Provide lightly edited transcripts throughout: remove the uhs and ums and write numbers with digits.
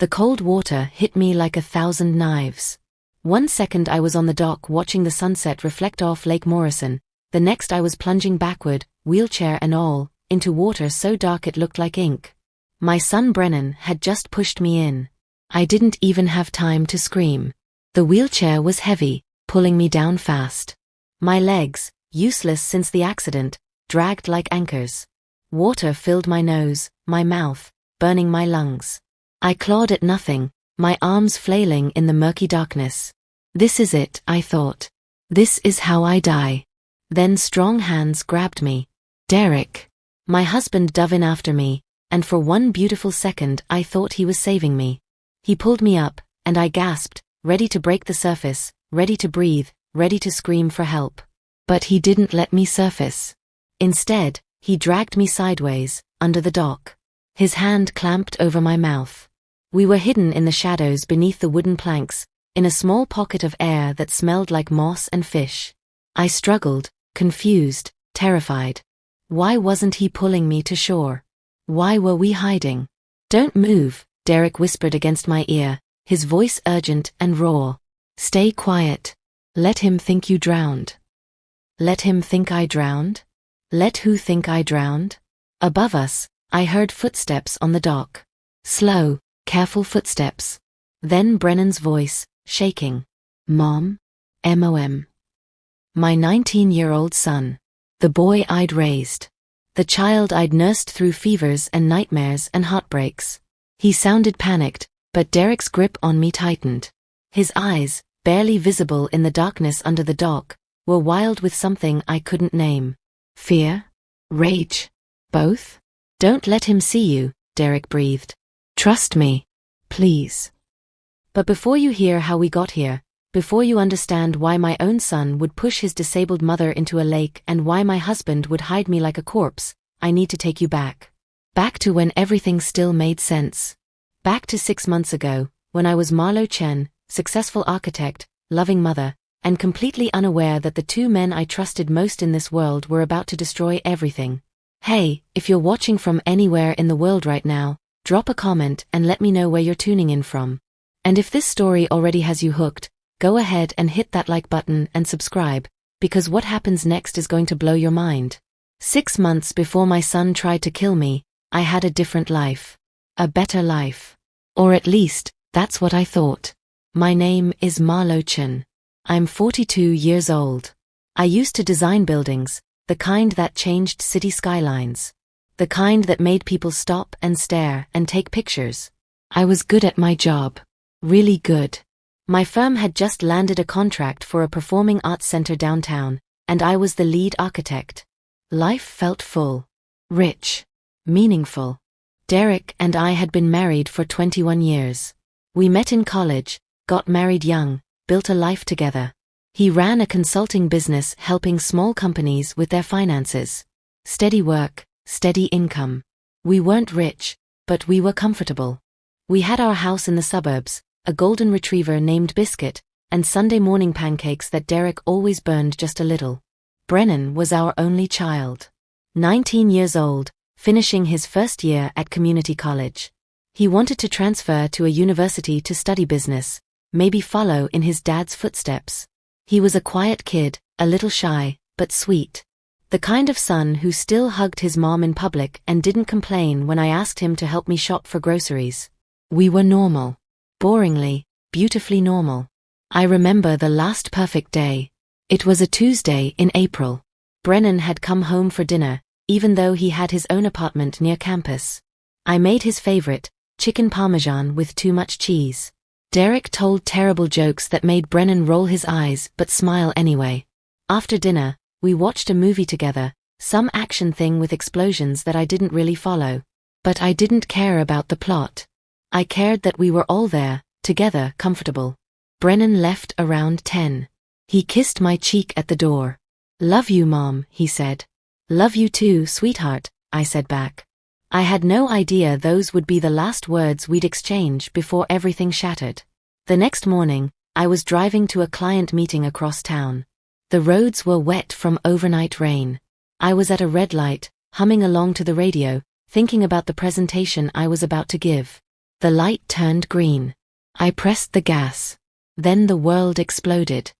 The cold water hit me like 1,000 knives. One second I was on the dock watching the sunset reflect off Lake Morrison, the next I was plunging backward, wheelchair and all, into water so dark it looked like ink. My son Brennan had just pushed me in. I didn't even have time to scream. The wheelchair was heavy, pulling me down fast. My legs, useless since the accident, dragged like anchors. Water filled my nose, my mouth, burning my lungs. I clawed at nothing, my arms flailing in the murky darkness. This is it, I thought. This is how I die. Then strong hands grabbed me. Derek. My husband dove in after me, and for one beautiful second I thought he was saving me. He pulled me up, and I gasped, ready to break the surface, ready to breathe, ready to scream for help. But he didn't let me surface. Instead, he dragged me sideways, under the dock. His hand clamped over my mouth. We were hidden in the shadows beneath the wooden planks, in a small pocket of air that smelled like moss and fish. I struggled, confused, terrified. Why wasn't he pulling me to shore? Why were we hiding? Don't move, Derek whispered against my ear, his voice urgent and raw. Stay quiet. Let him think you drowned. Let him think I drowned? Let who think I drowned? Above us, I heard footsteps on the dock. Slow, careful footsteps. Then Brennan's voice, shaking. Mom? M.O.M. My 19-year-old son. The boy I'd raised. The child I'd nursed through fevers and nightmares and heartbreaks. He sounded panicked, but Derek's grip on me tightened. His eyes, barely visible in the darkness under the dock, were wild with something I couldn't name. Fear? Rage? Both? Don't let him see you, Derek breathed. Trust me. Please. But before you hear how we got here, before you understand why my own son would push his disabled mother into a lake and why my husband would hide me like a corpse, I need to take you back. Back to when everything still made sense. Back to 6 months ago, when I was Marlo Chen, successful architect, loving mother, and completely unaware that the two men I trusted most in this world were about to destroy everything. Hey, if you're watching from anywhere in the world right now, drop a comment and let me know where you're tuning in from. And if this story already has you hooked, go ahead and hit that like button and subscribe, because what happens next is going to blow your mind. 6 months before my son tried to kill me, I had a different life. A better life. Or at least, that's what I thought. My name is Marlo Chen. I'm 42 years old. I used to design buildings, the kind that changed city skylines. The kind that made people stop and stare and take pictures. I was good at my job. Really good. My firm had just landed a contract for a performing arts center downtown, and I was the lead architect. Life felt full. Rich. Meaningful. Derek and I had been married for 21 years. We met in college, got married young, built a life together. He ran a consulting business helping small companies with their finances. Steady work, steady income. We weren't rich, but we were comfortable. We had our house in the suburbs, a golden retriever named Biscuit, and Sunday morning pancakes that Derek always burned just a little. Brennan was our only child. 19 years old, finishing his first year at community college. He wanted to transfer to a university to study business, maybe follow in his dad's footsteps. He was a quiet kid, a little shy, but sweet. The kind of son who still hugged his mom in public and didn't complain when I asked him to help me shop for groceries. We were normal. Boringly, beautifully normal. I remember the last perfect day. It was a Tuesday in April. Brennan had come home for dinner, even though he had his own apartment near campus. I made his favorite, chicken parmesan with too much cheese. Derek told terrible jokes that made Brennan roll his eyes but smile anyway. After dinner, we watched a movie together, some action thing with explosions that I didn't really follow. But I didn't care about the plot. I cared that we were all there, together, comfortable. Brennan left around 10. He kissed my cheek at the door. Love you, Mom, he said. Love you too, sweetheart, I said back. I had no idea those would be the last words we'd exchange before everything shattered. The next morning, I was driving to a client meeting across town. The roads were wet from overnight rain. I was at a red light, humming along to the radio, thinking about the presentation I was about to give. The light turned green. I pressed the gas. Then the world exploded.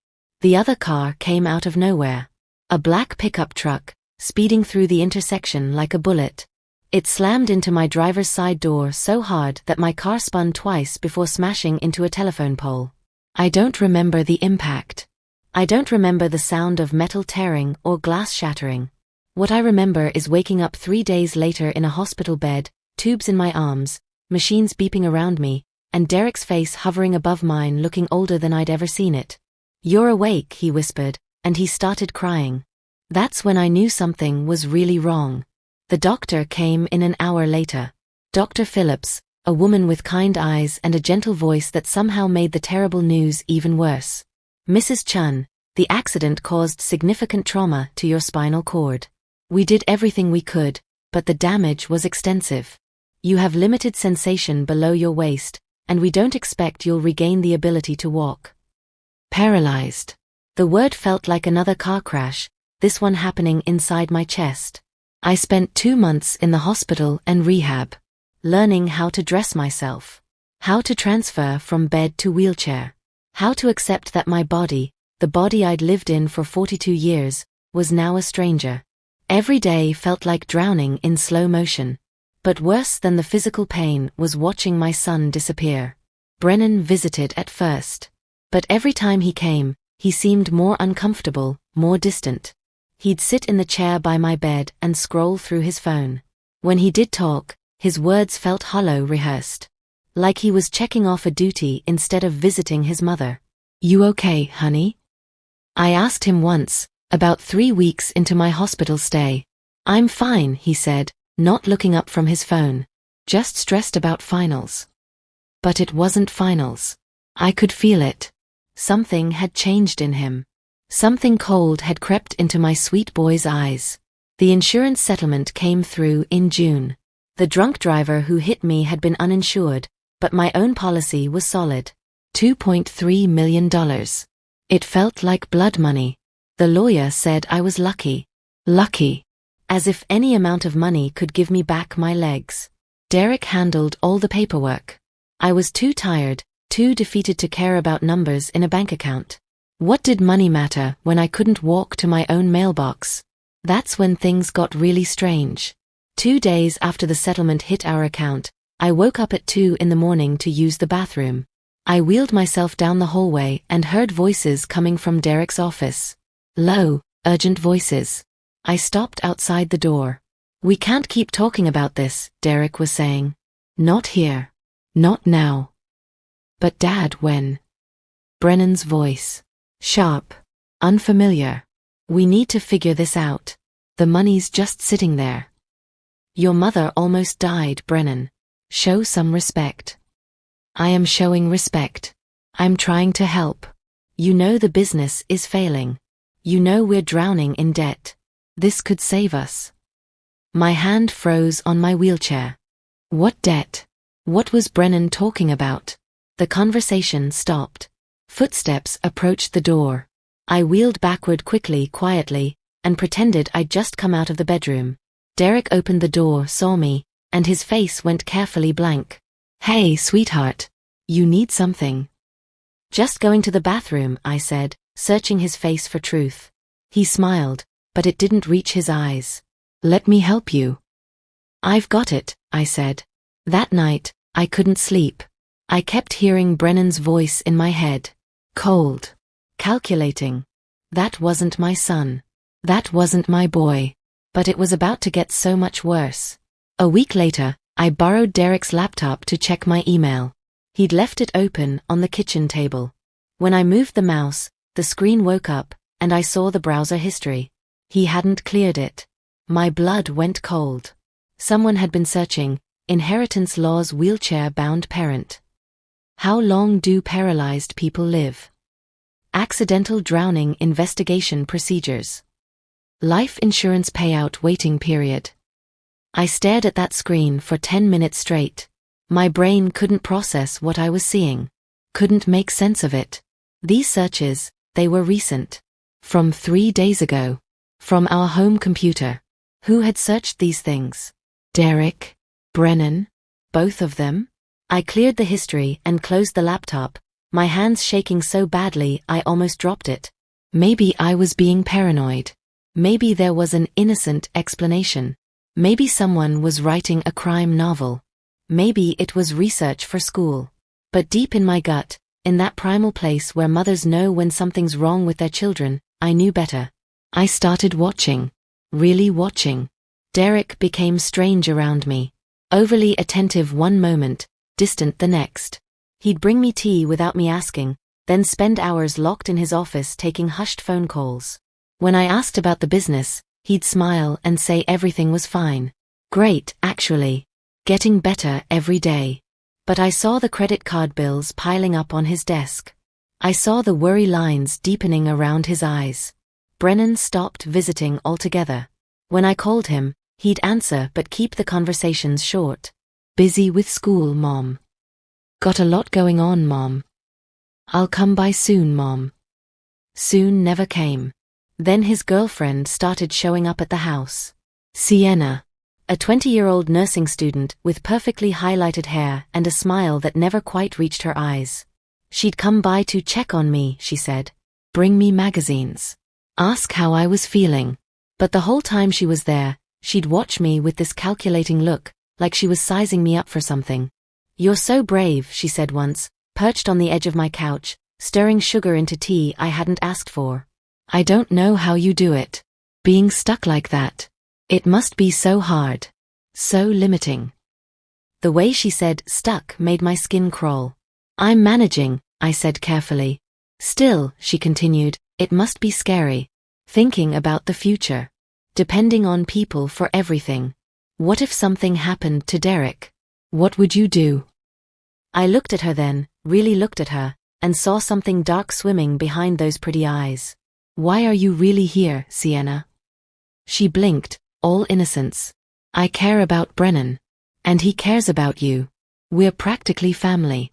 The other car came out of nowhere. A black pickup truck, speeding through the intersection like a bullet. It slammed into my driver's side door so hard that my car spun twice before smashing into a telephone pole. I don't remember the impact. I don't remember the sound of metal tearing or glass shattering. What I remember is waking up 3 days later in a hospital bed, tubes in my arms, machines beeping around me, and Derek's face hovering above mine looking older than I'd ever seen it. "You're awake," he whispered, and he started crying. That's when I knew something was really wrong. The doctor came in an hour later. Dr. Phillips, a woman with kind eyes and a gentle voice that somehow made the terrible news even worse. "Mrs. Chun, the accident caused significant trauma to your spinal cord. We did everything we could, but the damage was extensive. You have limited sensation below your waist, and we don't expect you'll regain the ability to walk." Paralyzed. The word felt like another car crash, this one happening inside my chest. I spent 2 months in the hospital and rehab, learning how to dress myself, how to transfer from bed to wheelchair, how to accept that my body, the body I'd lived in for 42 years, was now a stranger. Every day felt like drowning in slow motion. But worse than the physical pain was watching my son disappear. Brennan visited at first. But every time he came, he seemed more uncomfortable, more distant. He'd sit in the chair by my bed and scroll through his phone. When he did talk, his words felt hollow, rehearsed. Like he was checking off a duty instead of visiting his mother. "You okay, honey?" I asked him once, about 3 weeks into my hospital stay. "I'm fine," he said, not looking up from his phone. "Just stressed about finals." But it wasn't finals. I could feel it. Something had changed in him. Something cold had crept into my sweet boy's eyes. The insurance settlement came through in June. The drunk driver who hit me had been uninsured, but my own policy was solid. $2.3 million. It felt like blood money. The lawyer said I was lucky. Lucky. As if any amount of money could give me back my legs. Derek handled all the paperwork. I was too tired, too defeated to care about numbers in a bank account. What did money matter when I couldn't walk to my own mailbox? That's when things got really strange. 2 days after the settlement hit our account, I woke up at 2 in the morning to use the bathroom. I wheeled myself down the hallway and heard voices coming from Derek's office. Low, urgent voices. I stopped outside the door. "We can't keep talking about this," Derek was saying. "Not here. Not now." "But Dad, when?" Brennan's voice. Sharp. Unfamiliar. "We need to figure this out. The money's just sitting there." "Your mother almost died, Brennan. Show some respect." "I am showing respect. I'm trying to help. You know the business is failing. You know we're drowning in debt. This could save us." My hand froze on my wheelchair. What debt? What was Brennan talking about? The conversation stopped. Footsteps approached the door. I wheeled backward quickly, quietly, and pretended I'd just come out of the bedroom. Derek opened the door, saw me, and his face went carefully blank. "Hey, sweetheart. You need something?" "Just going to the bathroom," I said, searching his face for truth. He smiled, but it didn't reach his eyes. "Let me help you." "I've got it," I said. That night, I couldn't sleep. I kept hearing Brennan's voice in my head. Cold. Calculating. That wasn't my son. That wasn't my boy. But it was about to get so much worse. A week later, I borrowed Derek's laptop to check my email. He'd left it open on the kitchen table. When I moved the mouse, the screen woke up, and I saw the browser history. He hadn't cleared it. My blood went cold. Someone had been searching, inheritance laws, wheelchair-bound parent. How long do paralyzed people live? Accidental drowning investigation procedures. Life insurance payout waiting period. I stared at that screen for 10 minutes straight. My brain couldn't process what I was seeing. Couldn't make sense of it. These searches, they were recent. From 3 days ago. From our home computer. Who had searched these things? Derek? Brennan? Both of them? I cleared the history and closed the laptop, my hands shaking so badly I almost dropped it. Maybe I was being paranoid. Maybe there was an innocent explanation. Maybe someone was writing a crime novel. Maybe it was research for school. But deep in my gut, in that primal place where mothers know when something's wrong with their children, I knew better. I started watching. Really watching. Derek became strange around me. Overly attentive one moment, distant the next. He'd bring me tea without me asking, then spend hours locked in his office taking hushed phone calls. When I asked about the business, he'd smile and say everything was fine. Great, actually. Getting better every day. But I saw the credit card bills piling up on his desk. I saw the worry lines deepening around his eyes. Brennan stopped visiting altogether. When I called him, he'd answer but keep the conversations short. Busy with school, Mom. Got a lot going on, Mom. I'll come by soon, Mom. Soon never came. Then his girlfriend started showing up at the house. Sienna. A 20-year-old nursing student with perfectly highlighted hair and a smile that never quite reached her eyes. She'd come by to check on me, she said. Bring me magazines. Ask how I was feeling. But the whole time she was there, she'd watch me with this calculating look, like she was sizing me up for something. You're so brave, she said once, perched on the edge of my couch, stirring sugar into tea I hadn't asked for. I don't know how you do it. Being stuck like that. It must be so hard. So limiting. The way she said stuck made my skin crawl. I'm managing, I said carefully. Still, she continued, it must be scary. Thinking about the future. Depending on people for everything. What if something happened to Derek? What would you do? I looked at her then, really looked at her, and saw something dark swimming behind those pretty eyes. Why are you really here, Sienna? She blinked, all innocence. I care about Brennan. And he cares about you. We're practically family.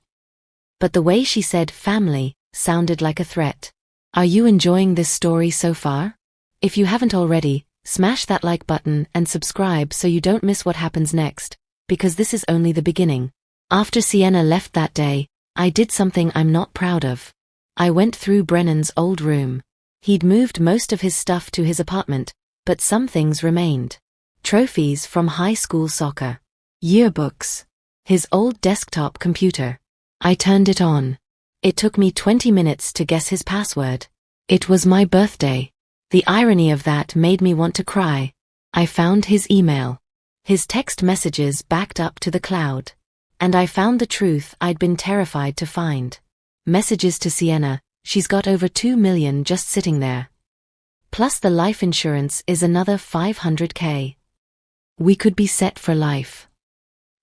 But the way she said family sounded like a threat. Are you enjoying this story so far? If you haven't already, smash that like button and subscribe so you don't miss what happens next, because this is only the beginning. After Sienna left that day, I did something I'm not proud of. I went through Brennan's old room. He'd moved most of his stuff to his apartment, but some things remained. Trophies from high school soccer. Yearbooks. His old desktop computer. I turned it on. It took me 20 minutes to guess his password. It was my birthday. The irony of that made me want to cry. I found his email. His text messages backed up to the cloud. And I found the truth I'd been terrified to find. Messages to Sienna, she's got over 2 million just sitting there. Plus the life insurance is another $500K. We could be set for life.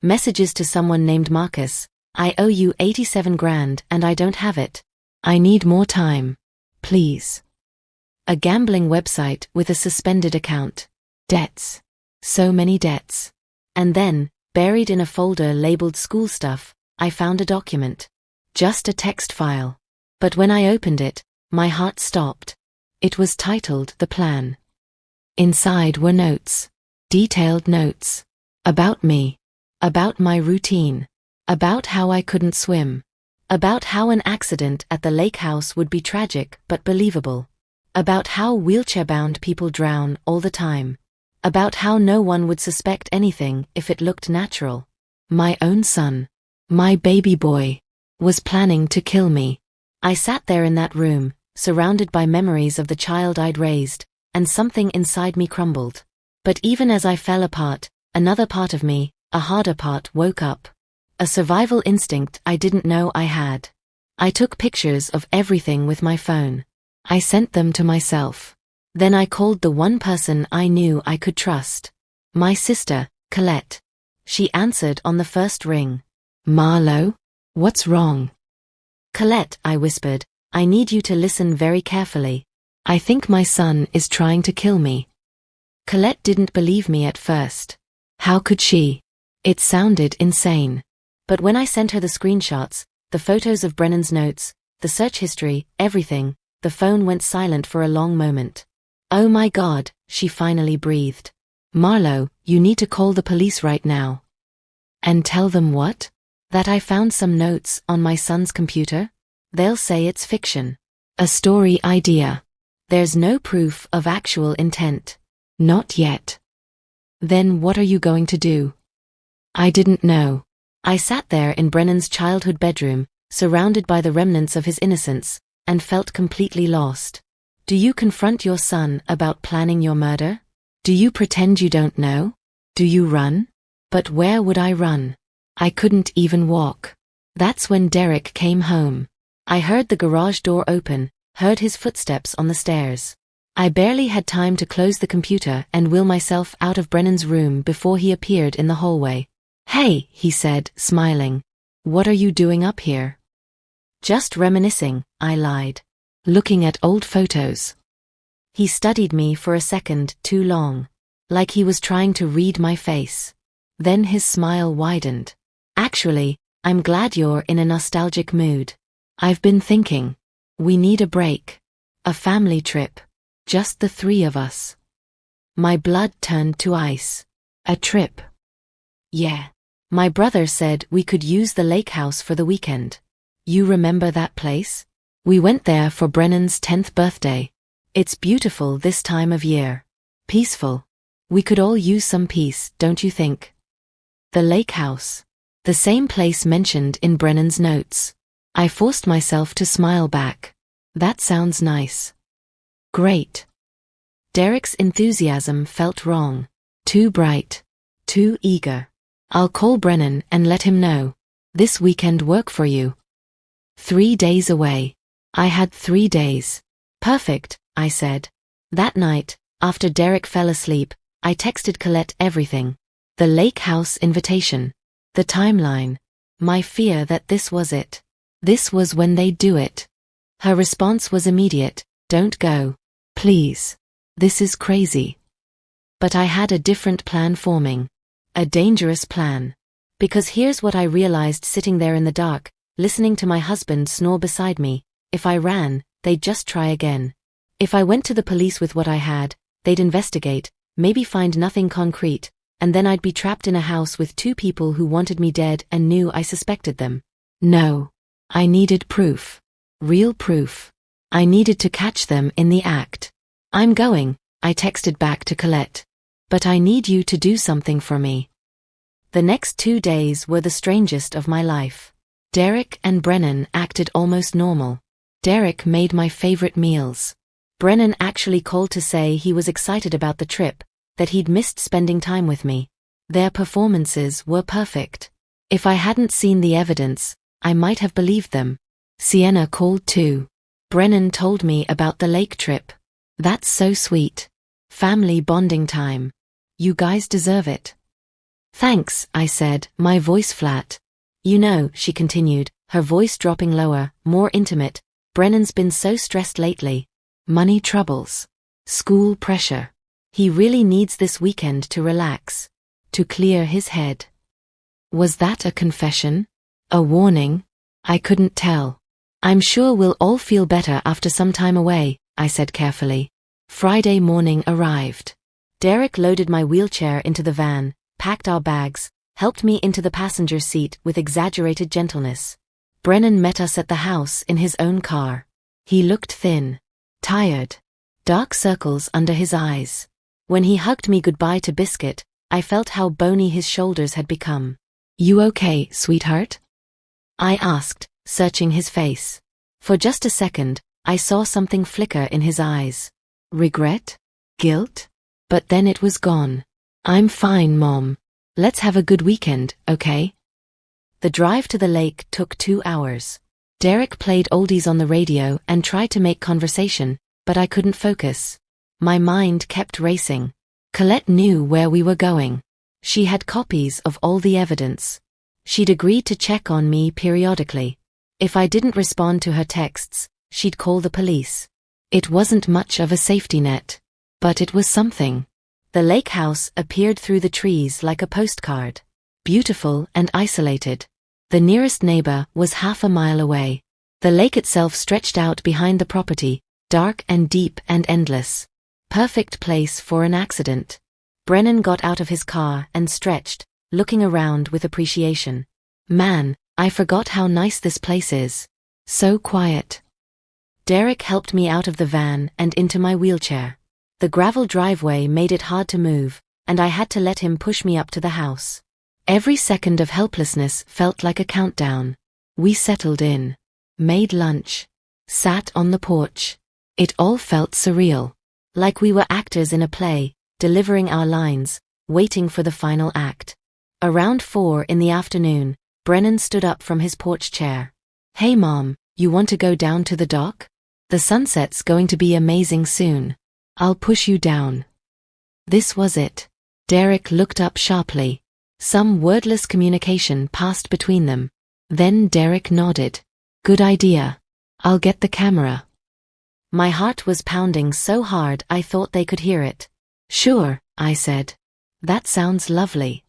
Messages to someone named Marcus, I owe you 87 grand and I don't have it. I need more time. Please. A gambling website with a suspended account. Debts. So many debts. And then, buried in a folder labeled school stuff, I found a document. Just a text file. But when I opened it, my heart stopped. It was titled The Plan. Inside were notes. Detailed notes. About me. About my routine. About how I couldn't swim. About how an accident at the lake house would be tragic but believable. About how wheelchair-bound people drown all the time. About how no one would suspect anything if it looked natural. My own son. My baby boy. Was planning to kill me. I sat there in that room, surrounded by memories of the child I'd raised, and something inside me crumbled. But even as I fell apart, another part of me, a harder part, woke up. A survival instinct I didn't know I had. I took pictures of everything with my phone. I sent them to myself. Then I called the one person I knew I could trust. My sister, Colette. She answered on the first ring. Marlo? What's wrong? Colette, I whispered, I need you to listen very carefully. I think my son is trying to kill me. Colette didn't believe me at first. How could she? It sounded insane. But when I sent her the screenshots, the photos of Brennan's notes, the search history, everything, the phone went silent for a long moment. Oh my God, she finally breathed. Marlo, you need to call the police right now. And tell them what? That I found some notes on my son's computer? They'll say it's fiction. A story idea. There's no proof of actual intent. Not yet. Then what are you going to do? I didn't know. I sat there in Brennan's childhood bedroom, surrounded by the remnants of his innocence, and felt completely lost. Do you confront your son about planning your murder? Do you pretend you don't know? Do you run? But where would I run? I couldn't even walk. That's when Derek came home. I heard the garage door open, heard his footsteps on the stairs. I barely had time to close the computer and will myself out of Brennan's room before he appeared in the hallway. Hey, he said, smiling. What are you doing up here? Just reminiscing, I lied. Looking at old photos. He studied me for a second too long. Like he was trying to read my face. Then his smile widened. Actually, I'm glad you're in a nostalgic mood. I've been thinking. We need a break. A family trip. Just the three of us. My blood turned to ice. A trip. Yeah. My brother said we could use the lake house for the weekend. You remember that place? We went there for Brennan's 10th birthday. It's beautiful this time of year. Peaceful. We could all use some peace, don't you think? The lake house. The same place mentioned in Brennan's notes. I forced myself to smile back. That sounds nice. Great. Derek's enthusiasm felt wrong. Too bright. Too eager. I'll call Brennan and let him know. This weekend work for you? 3 days away. I had 3 days. Perfect, I said. That night, after Derek fell asleep, I texted Colette everything. The lake house invitation. The timeline. My fear that this was it. This was when they'd do it. Her response was immediate. Don't go. Please. This is crazy. But I had a different plan forming. A dangerous plan. Because here's what I realized sitting there in the dark, listening to my husband snore beside me. If I ran, they'd just try again. If I went to the police with what I had, they'd investigate, maybe find nothing concrete, and then I'd be trapped in a house with 2 people who wanted me dead and knew I suspected them. No. I needed proof. Real proof. I needed to catch them in the act. I'm going, I texted back to Colette. But I need you to do something for me. The next 2 days were the strangest of my life. Derek and Brennan acted almost normal. Derek made my favorite meals. Brennan actually called to say he was excited about the trip, that he'd missed spending time with me. Their performances were perfect. If I hadn't seen the evidence, I might have believed them. Sienna called too. Brennan told me about the lake trip. That's so sweet. Family bonding time. You guys deserve it. Thanks, I said, my voice flat. You know, she continued, her voice dropping lower, more intimate, Brennan's been so stressed lately. Money troubles. School pressure. He really needs this weekend to relax. To clear his head. Was that a confession? A warning? I couldn't tell. I'm sure we'll all feel better after some time away, I said carefully. Friday morning arrived. Derek loaded my wheelchair into the van, packed our bags, helped me into the passenger seat with exaggerated gentleness. Brennan met us at the house in his own car. He looked thin. Tired. Dark circles under his eyes. When he hugged me goodbye to Biscuit, I felt how bony his shoulders had become. You okay, sweetheart? I asked, searching his face. For just a second, I saw something flicker in his eyes. Regret? Guilt? But then it was gone. I'm fine, Mom. Let's have a good weekend, okay? The drive to the lake took 2 hours. Derek played oldies on the radio and tried to make conversation, but I couldn't focus. My mind kept racing. Colette knew where we were going. She had copies of all the evidence. She'd agreed to check on me periodically. If I didn't respond to her texts, she'd call the police. It wasn't much of a safety net, but it was something. The lake house appeared through the trees like a postcard. Beautiful and isolated. The nearest neighbor was half a mile away. The lake itself stretched out behind the property, dark and deep and endless. Perfect place for an accident. Brennan got out of his car and stretched, looking around with appreciation. Man, I forgot how nice this place is. So quiet. Derek helped me out of the van and into my wheelchair. The gravel driveway made it hard to move, and I had to let him push me up to the house. Every second of helplessness felt like a countdown. We settled in, made lunch, sat on the porch. It all felt surreal. Like we were actors in a play, delivering our lines, waiting for the final act. Around 4 in the afternoon, Brennan stood up from his porch chair. "Hey Mom, you want to go down to the dock? The sunset's going to be amazing soon. I'll push you down." This was it. Derek looked up sharply. Some wordless communication passed between them. Then Derek nodded. "Good idea. I'll get the camera." My heart was pounding so hard I thought they could hear it. "Sure," I said. "That sounds lovely."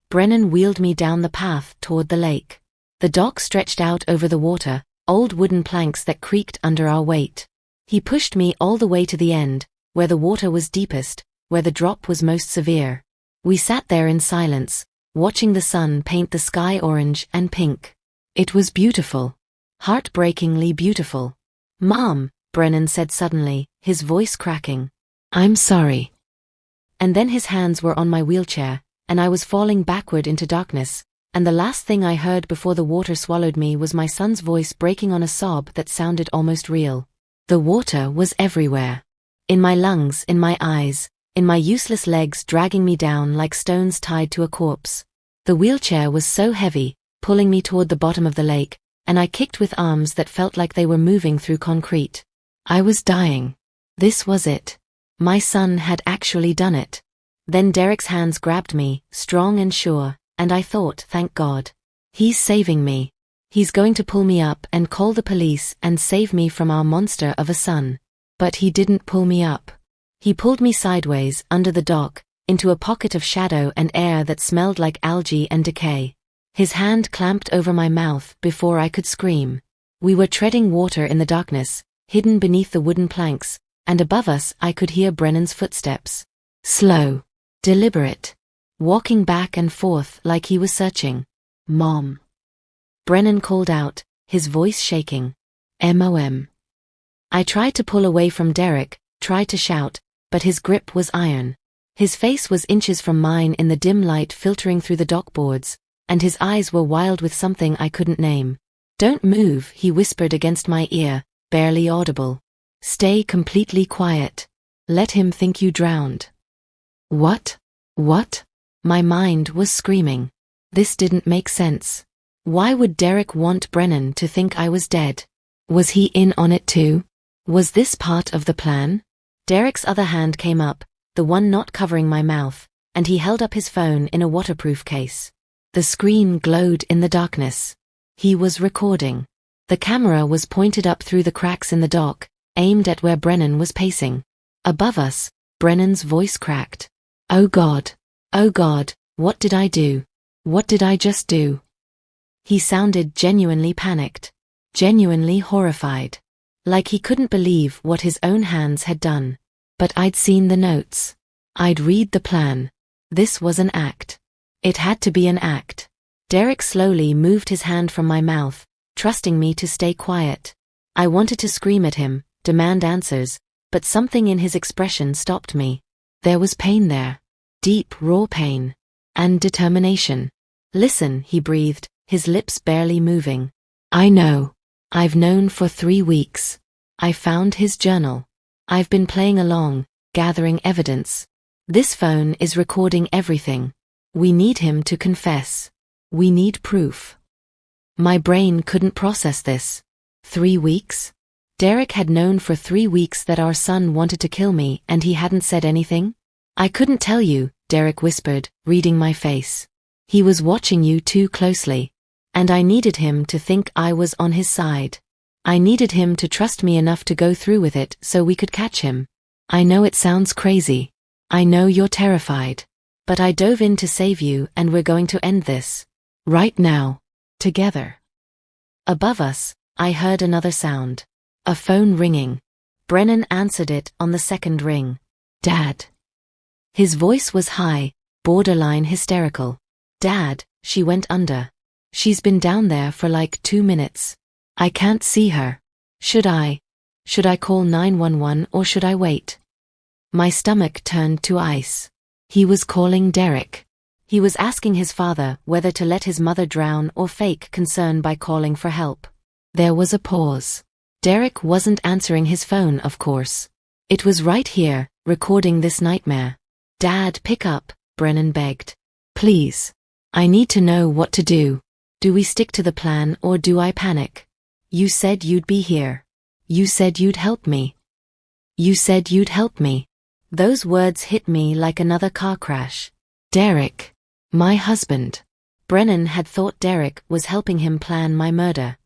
Brennan wheeled me down the path toward the lake. The dock stretched out over the water, old wooden planks that creaked under our weight. He pushed me all the way to the end, where the water was deepest, where the drop was most severe. We sat there in silence, watching the sun paint the sky orange and pink. It was beautiful. Heartbreakingly beautiful. "Mom," Brennan said suddenly, his voice cracking. "I'm sorry." And then his hands were on my wheelchair, and I was falling backward into darkness, and the last thing I heard before the water swallowed me was my son's voice breaking on a sob that sounded almost real. The water was everywhere. In my lungs, in my eyes, in my useless legs dragging me down like stones tied to a corpse. The wheelchair was so heavy, pulling me toward the bottom of the lake, and I kicked with arms that felt like they were moving through concrete. I was dying. This was it. My son had actually done it. Then Derek's hands grabbed me, strong and sure, and I thought, thank God. He's saving me. He's going to pull me up and call the police and save me from our monster of a son. But he didn't pull me up. He pulled me sideways, under the dock, into a pocket of shadow and air that smelled like algae and decay. His hand clamped over my mouth before I could scream. We were treading water in the darkness, hidden beneath the wooden planks, and above us I could hear Brennan's footsteps. Slow, deliberate, walking back and forth like he was searching. "Mom." Brennan called out, his voice shaking. "Mom." I tried to pull away from Derek, tried to shout, but his grip was iron. His face was inches from mine in the dim light filtering through the dock boards, and his eyes were wild with something I couldn't name. "Don't move," he whispered against my ear, barely audible. "Stay completely quiet. Let him think you drowned." What? What? My mind was screaming. This didn't make sense. Why would Derek want Brennan to think I was dead? Was he in on it too? Was this part of the plan? Derek's other hand came up, the one not covering my mouth, and he held up his phone in a waterproof case. The screen glowed in the darkness. He was recording. The camera was pointed up through the cracks in the dock, aimed at where Brennan was pacing. Above us, Brennan's voice cracked. Oh God, what did I do? What did I just do? He sounded genuinely panicked, genuinely horrified. Like he couldn't believe what his own hands had done. But I'd seen the notes. I'd read the plan. This was an act. It had to be an act. Derek slowly moved his hand from my mouth, trusting me to stay quiet. I wanted to scream at him, demand answers, but something in his expression stopped me. There was pain there. Deep, raw pain. And determination. "Listen," he breathed, his lips barely moving. "I know. I've known for 3 weeks. I found his journal. I've been playing along, gathering evidence. This phone is recording everything. We need him to confess. We need proof." My brain couldn't process this. 3 weeks? Derek had known for 3 weeks that our son wanted to kill me and he hadn't said anything? "I couldn't tell you," Derek whispered, reading my face. "He was watching you too closely. And I needed him to think I was on his side. I needed him to trust me enough to go through with it so we could catch him. I know it sounds crazy. I know you're terrified. But I dove in to save you and we're going to end this. Right now. Together." Above us, I heard another sound. A phone ringing. Brennan answered it on the second ring. "Dad." His voice was high, borderline hysterical. "Dad, she went under. She's been down there for like 2 minutes. I can't see her. Should I call 911 or should I wait? My stomach turned to ice. He was calling Derek. He was asking his father whether to let his mother drown or fake concern by calling for help. There was a pause. Derek wasn't answering his phone, of course. It was right here, recording this nightmare. Dad, pick up, Brennan begged. Please. I need to know what to do. Do we stick to the plan or do I panic? You said you'd be here. You said you'd help me. You said you'd help me. Those words hit me like another car crash. Derek. My husband. Brennan had thought Derek was helping him plan my murder.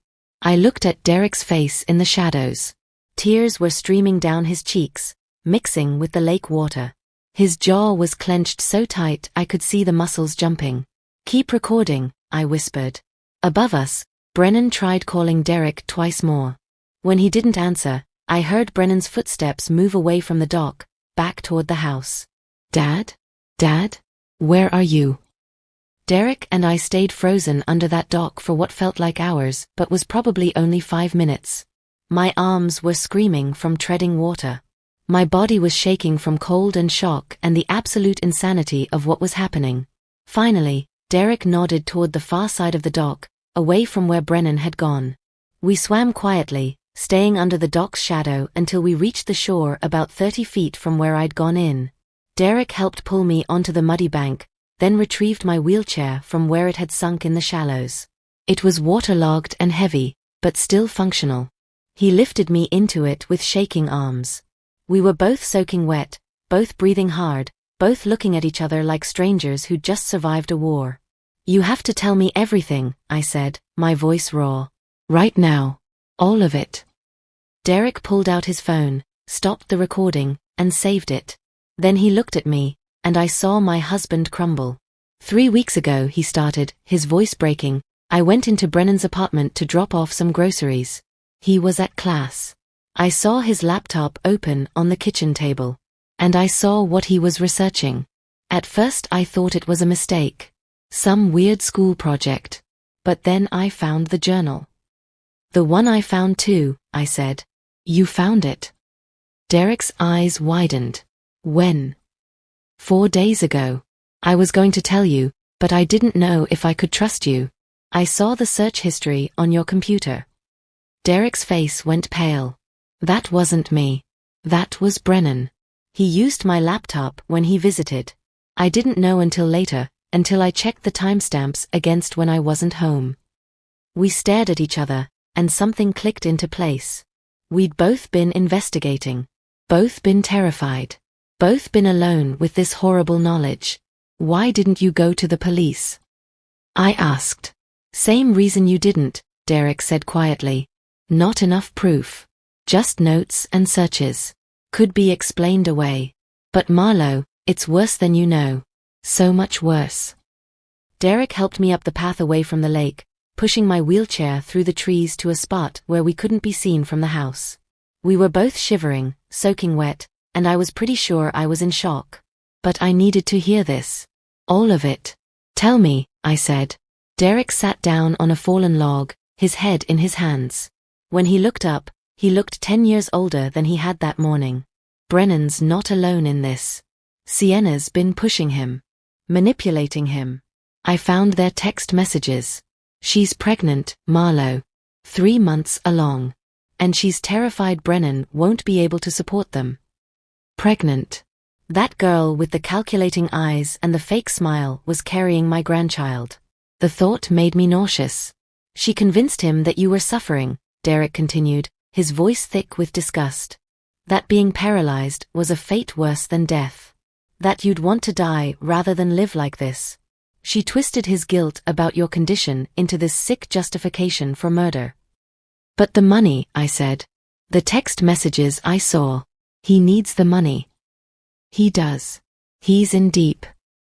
I looked at Derek's face in the shadows. Tears were streaming down his cheeks, mixing with the lake water. His jaw was clenched so tight I could see the muscles jumping. Keep recording, I whispered. Above us, Brennan tried calling Derek twice more. When he didn't answer, I heard Brennan's footsteps move away from the dock, back toward the house. Dad? Dad? Where are you? Derek and I stayed frozen under that dock for what felt like hours, but was probably only 5 minutes. My arms were screaming from treading water. My body was shaking from cold and shock and the absolute insanity of what was happening. Finally, Derek nodded toward the far side of the dock, away from where Brennan had gone. We swam quietly, staying under the dock's shadow until we reached the shore about 30 feet from where I'd gone in. Derek helped pull me onto the muddy bank, then retrieved my wheelchair from where it had sunk in the shallows. It was waterlogged and heavy, but still functional. He lifted me into it with shaking arms. We were both soaking wet, both breathing hard, both looking at each other like strangers who'd just survived a war. You have to tell me everything, I said, my voice raw. Right now. All of it. Derek pulled out his phone, stopped the recording, and saved it. Then he looked at me, and I saw my husband crumble. 3 weeks ago, he started, his voice breaking, I went into Brennan's apartment to drop off some groceries. He was at class. I saw his laptop open on the kitchen table. And I saw what he was researching. At first I thought it was a mistake. Some weird school project. But then I found the journal. The one I found too, I said. You found it? Derek's eyes widened. When? 4 days ago. I was going to tell you, but I didn't know if I could trust you. I saw the search history on your computer. Derek's face went pale. That wasn't me. That was Brennan. He used my laptop when he visited. I didn't know until later, until I checked the timestamps against when I wasn't home. We stared at each other, and something clicked into place. We'd both been investigating. Both been terrified. Both been alone with this horrible knowledge. Why didn't you go to the police? I asked. Same reason you didn't, Derek said quietly. Not enough proof. Just notes and searches. Could be explained away. But Marlo, it's worse than you know. So much worse. Derek helped me up the path away from the lake, pushing my wheelchair through the trees to a spot where we couldn't be seen from the house. We were both shivering, soaking wet, and I was pretty sure I was in shock. But I needed to hear this. All of it. Tell me, I said. Derek sat down on a fallen log, his head in his hands. When he looked up, he looked 10 years older than he had that morning. Brennan's not alone in this. Sienna's been pushing him. Manipulating him. I found their text messages. She's pregnant, Marlo. 3 months along. And she's terrified Brennan won't be able to support them. Pregnant. That girl with the calculating eyes and the fake smile was carrying my grandchild. The thought made me nauseous. She convinced him that you were suffering, Derek continued, his voice thick with disgust. That being paralyzed was a fate worse than death. That you'd want to die rather than live like this. She twisted his guilt about your condition into this sick justification for murder. But the money, I said. The text messages I saw. He needs the money. He does. He's in deep.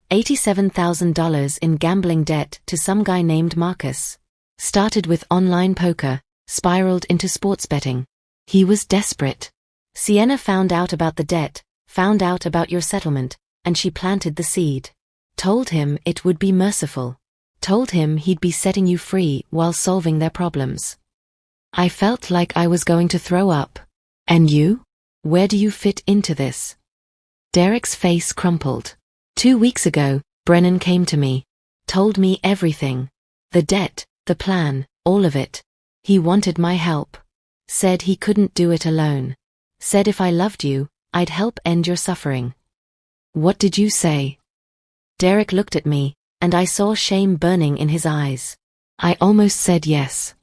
$87,000 in gambling debt to some guy named Marcus. Started with online poker, spiraled into sports betting. He was desperate. Sienna found out about the debt, found out about your settlement, and she planted the seed. Told him it would be merciful. Told him he'd be setting you free while solving their problems. I felt like I was going to throw up. And you? Where do you fit into this? Derek's face crumpled. 2 weeks ago, Brennan came to me. Told me everything. The debt, the plan, all of it. He wanted my help. Said he couldn't do it alone. Said if I loved you, I'd help end your suffering. What did you say? Derek looked at me, and I saw shame burning in his eyes. I almost said yes.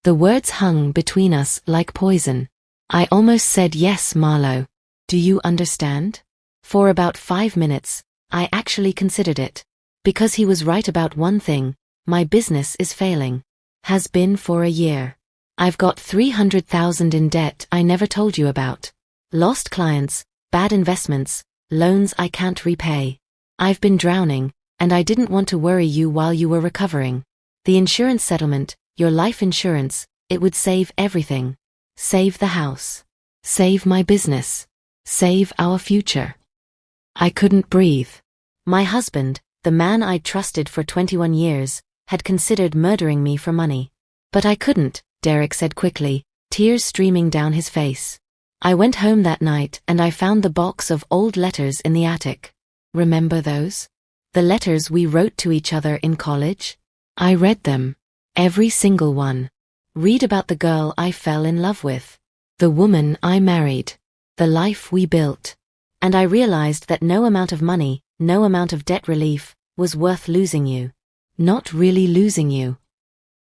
The words hung between us like poison. I almost said yes, Marlo. Do you understand? For about 5 minutes, I actually considered it. Because he was right about one thing, my business is failing. Has been for a year. I've got $300,000 in debt I never told you about. Lost clients, bad investments, loans I can't repay. I've been drowning, and I didn't want to worry you while you were recovering. The insurance settlement, your life insurance, it would save everything. Save the house. Save my business. Save our future. I couldn't breathe. My husband, the man I'd trusted for 21 years, had considered murdering me for money. But I couldn't, Derek said quickly, tears streaming down his face. I went home that night and I found the box of old letters in the attic. Remember those? The letters we wrote to each other in college? I read them. Every single one. Read about the girl I fell in love with. The woman I married. The life we built. And I realized that no amount of money, no amount of debt relief, was worth losing you. Not really losing you.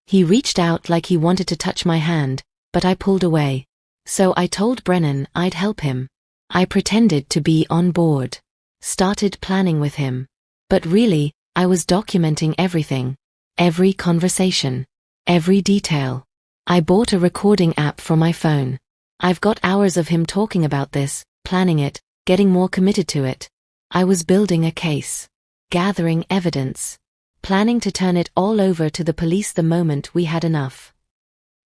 He reached out like he wanted to touch my hand, but I pulled away. So I told Brennan I'd help him. I pretended to be on board. Started planning with him. But really, I was documenting everything. Every conversation. Every detail. I bought a recording app for my phone. I've got hours of him talking about this, planning it, getting more committed to it. I was building a case. Gathering evidence. Planning to turn it all over to the police the moment we had enough.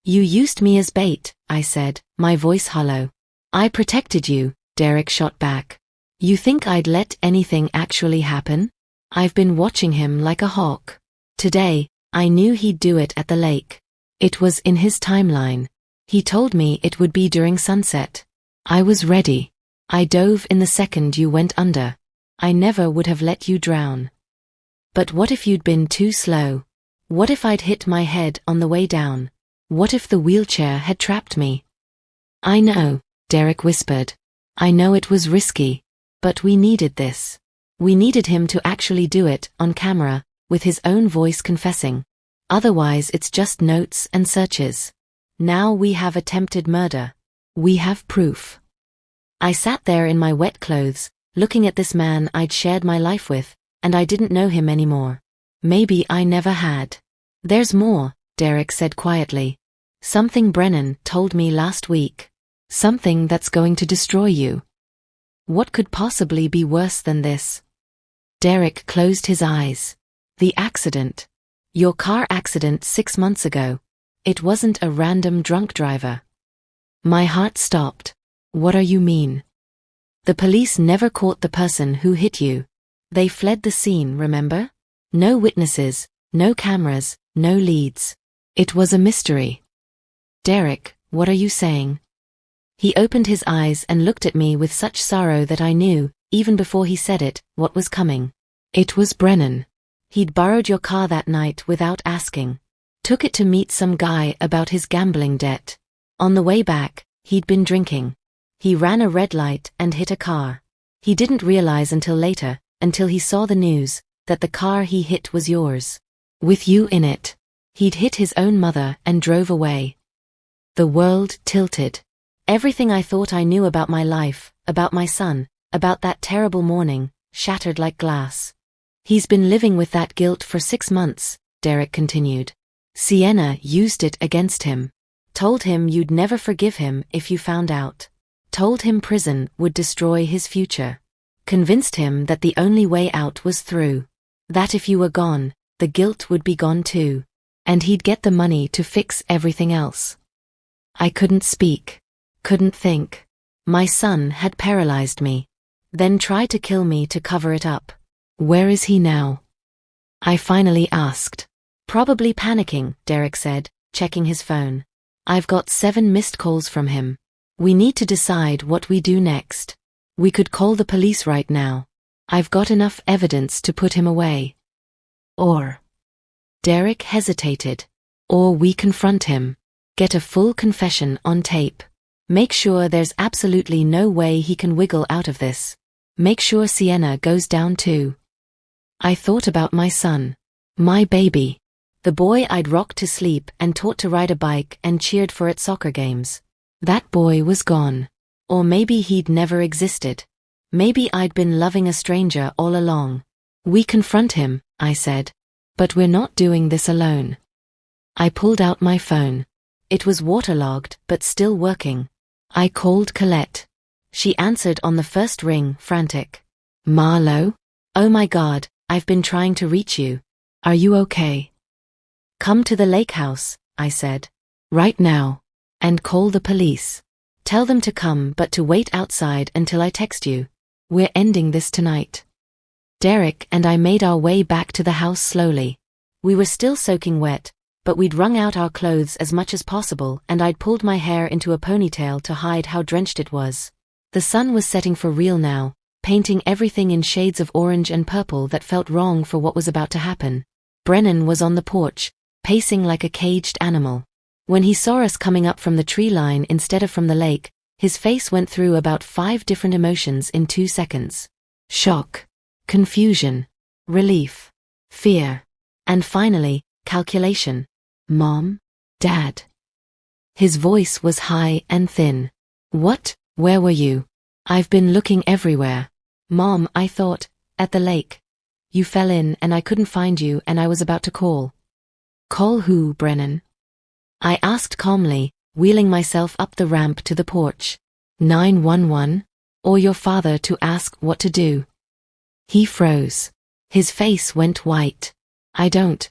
You used me as bait, I said, my voice hollow. I protected you, Derek shot back. You think I'd let anything actually happen? I've been watching him like a hawk. Today, I knew he'd do it at the lake. It was in his timeline. He told me it would be during sunset. I was ready. I dove in the second you went under. I never would have let you drown. But what if you'd been too slow? What if I'd hit my head on the way down? What if the wheelchair had trapped me? I know, Derek whispered. I know it was risky. But we needed this. We needed him to actually do it, on camera, with his own voice confessing. Otherwise it's just notes and searches. Now we have attempted murder. We have proof. I sat there in my wet clothes, looking at this man I'd shared my life with, and I didn't know him anymore. Maybe I never had. There's more, Derek said quietly. Something Brennan told me last week. Something that's going to destroy you. What could possibly be worse than this? Derek closed his eyes. The accident. Your car accident 6 months ago. It wasn't a random drunk driver. My heart stopped. What do you mean? The police never caught the person who hit you. They fled the scene, remember? No witnesses, no cameras, no leads. It was a mystery. Derek, what are you saying? He opened his eyes and looked at me with such sorrow that I knew, even before he said it, what was coming. It was Brennan. He'd borrowed your car that night without asking. Took it to meet some guy about his gambling debt. On the way back, he'd been drinking. He ran a red light and hit a car. He didn't realize until later, until he saw the news, that the car he hit was yours. With you in it. He'd hit his own mother and drove away. The world tilted. Everything I thought I knew about my life, about my son, about that terrible morning, shattered like glass. He's been living with that guilt for 6 months, Derek continued. Sienna used it against him. Told him you'd never forgive him if you found out. Told him prison would destroy his future. Convinced him that the only way out was through. That if you were gone, the guilt would be gone too. And he'd get the money to fix everything else. I couldn't speak. Couldn't think. My son had paralyzed me. Then tried to kill me to cover it up. Where is he now? I finally asked. Probably panicking, Derek said, checking his phone. I've got 7 missed calls from him. We need to decide what we do next. We could call the police right now. I've got enough evidence to put him away. Or. Derek hesitated. Or we confront him. Get a full confession on tape. Make sure there's absolutely no way he can wiggle out of this. Make sure Sienna goes down too. I thought about my son. My baby. The boy I'd rocked to sleep and taught to ride a bike and cheered for at soccer games. That boy was gone. Or maybe he'd never existed. Maybe I'd been loving a stranger all along. We confront him, I said. But we're not doing this alone. I pulled out my phone. It was waterlogged but still working. I called Colette. She answered on the first ring, frantic. Marlo? Oh my God, I've been trying to reach you. Are you okay? Come to the lake house, I said. Right now. And call the police. Tell them to come but to wait outside until I text you. We're ending this tonight. Derek and I made our way back to the house slowly. We were still soaking wet, but we'd wrung out our clothes as much as possible and I'd pulled my hair into a ponytail to hide how drenched it was. The sun was setting for real now, painting everything in shades of orange and purple that felt wrong for what was about to happen. Brennan was on the porch, pacing like a caged animal. When he saw us coming up from the tree line instead of from the lake, his face went through about 5 different emotions in 2 seconds. Shock, confusion, relief, fear, and finally, calculation. Mom? Dad? His voice was high and thin. What? Where were you? I've been looking everywhere. Mom, I thought, at the lake. You fell in and I couldn't find you and I was about to call. Call who, Brennan? I asked calmly, wheeling myself up the ramp to the porch. 911? Or your father to ask what to do? He froze. His face went white. I don't.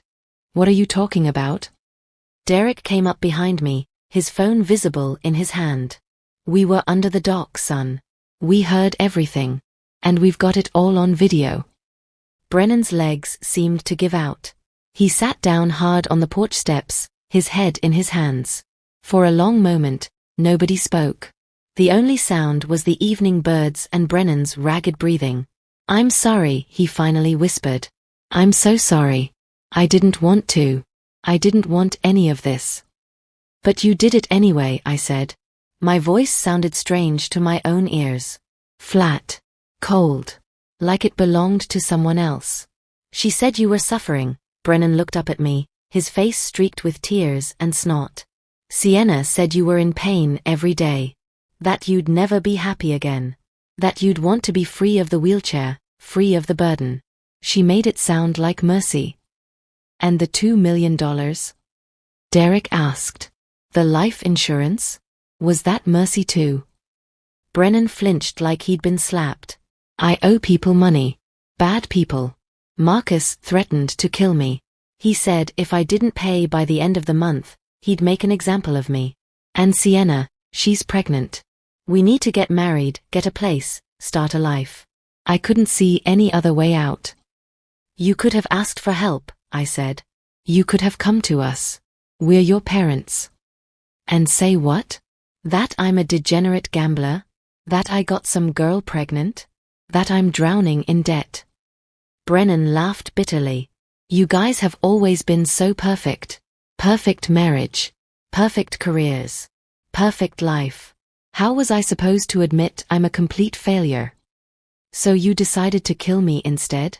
What are you talking about? Derek came up behind me, his phone visible in his hand. We were under the dock, son. We heard everything. And we've got it all on video. Brennan's legs seemed to give out. He sat down hard on the porch steps, his head in his hands. For a long moment, nobody spoke. The only sound was the evening birds and Brennan's ragged breathing. I'm sorry, he finally whispered. I'm so sorry. I didn't want to. I didn't want any of this. But you did it anyway, I said. My voice sounded strange to my own ears. Flat. Cold. Like it belonged to someone else. She said you were suffering. Brennan looked up at me, his face streaked with tears and snot. Sienna said you were in pain every day. That you'd never be happy again. That you'd want to be free of the wheelchair, free of the burden. She made it sound like mercy. And the $2 million? Derek asked. The life insurance? Was that mercy too? Brennan flinched like he'd been slapped. I owe people money. Bad people. Marcus threatened to kill me. He said if I didn't pay by the end of the month, he'd make an example of me. And Sienna, she's pregnant. We need to get married, get a place, start a life. I couldn't see any other way out. You could have asked for help, I said. You could have come to us. We're your parents. And say what? That I'm a degenerate gambler? That I got some girl pregnant? That I'm drowning in debt? Brennan laughed bitterly. You guys have always been so perfect. Perfect marriage. Perfect careers. Perfect life. How was I supposed to admit I'm a complete failure? So you decided to kill me instead?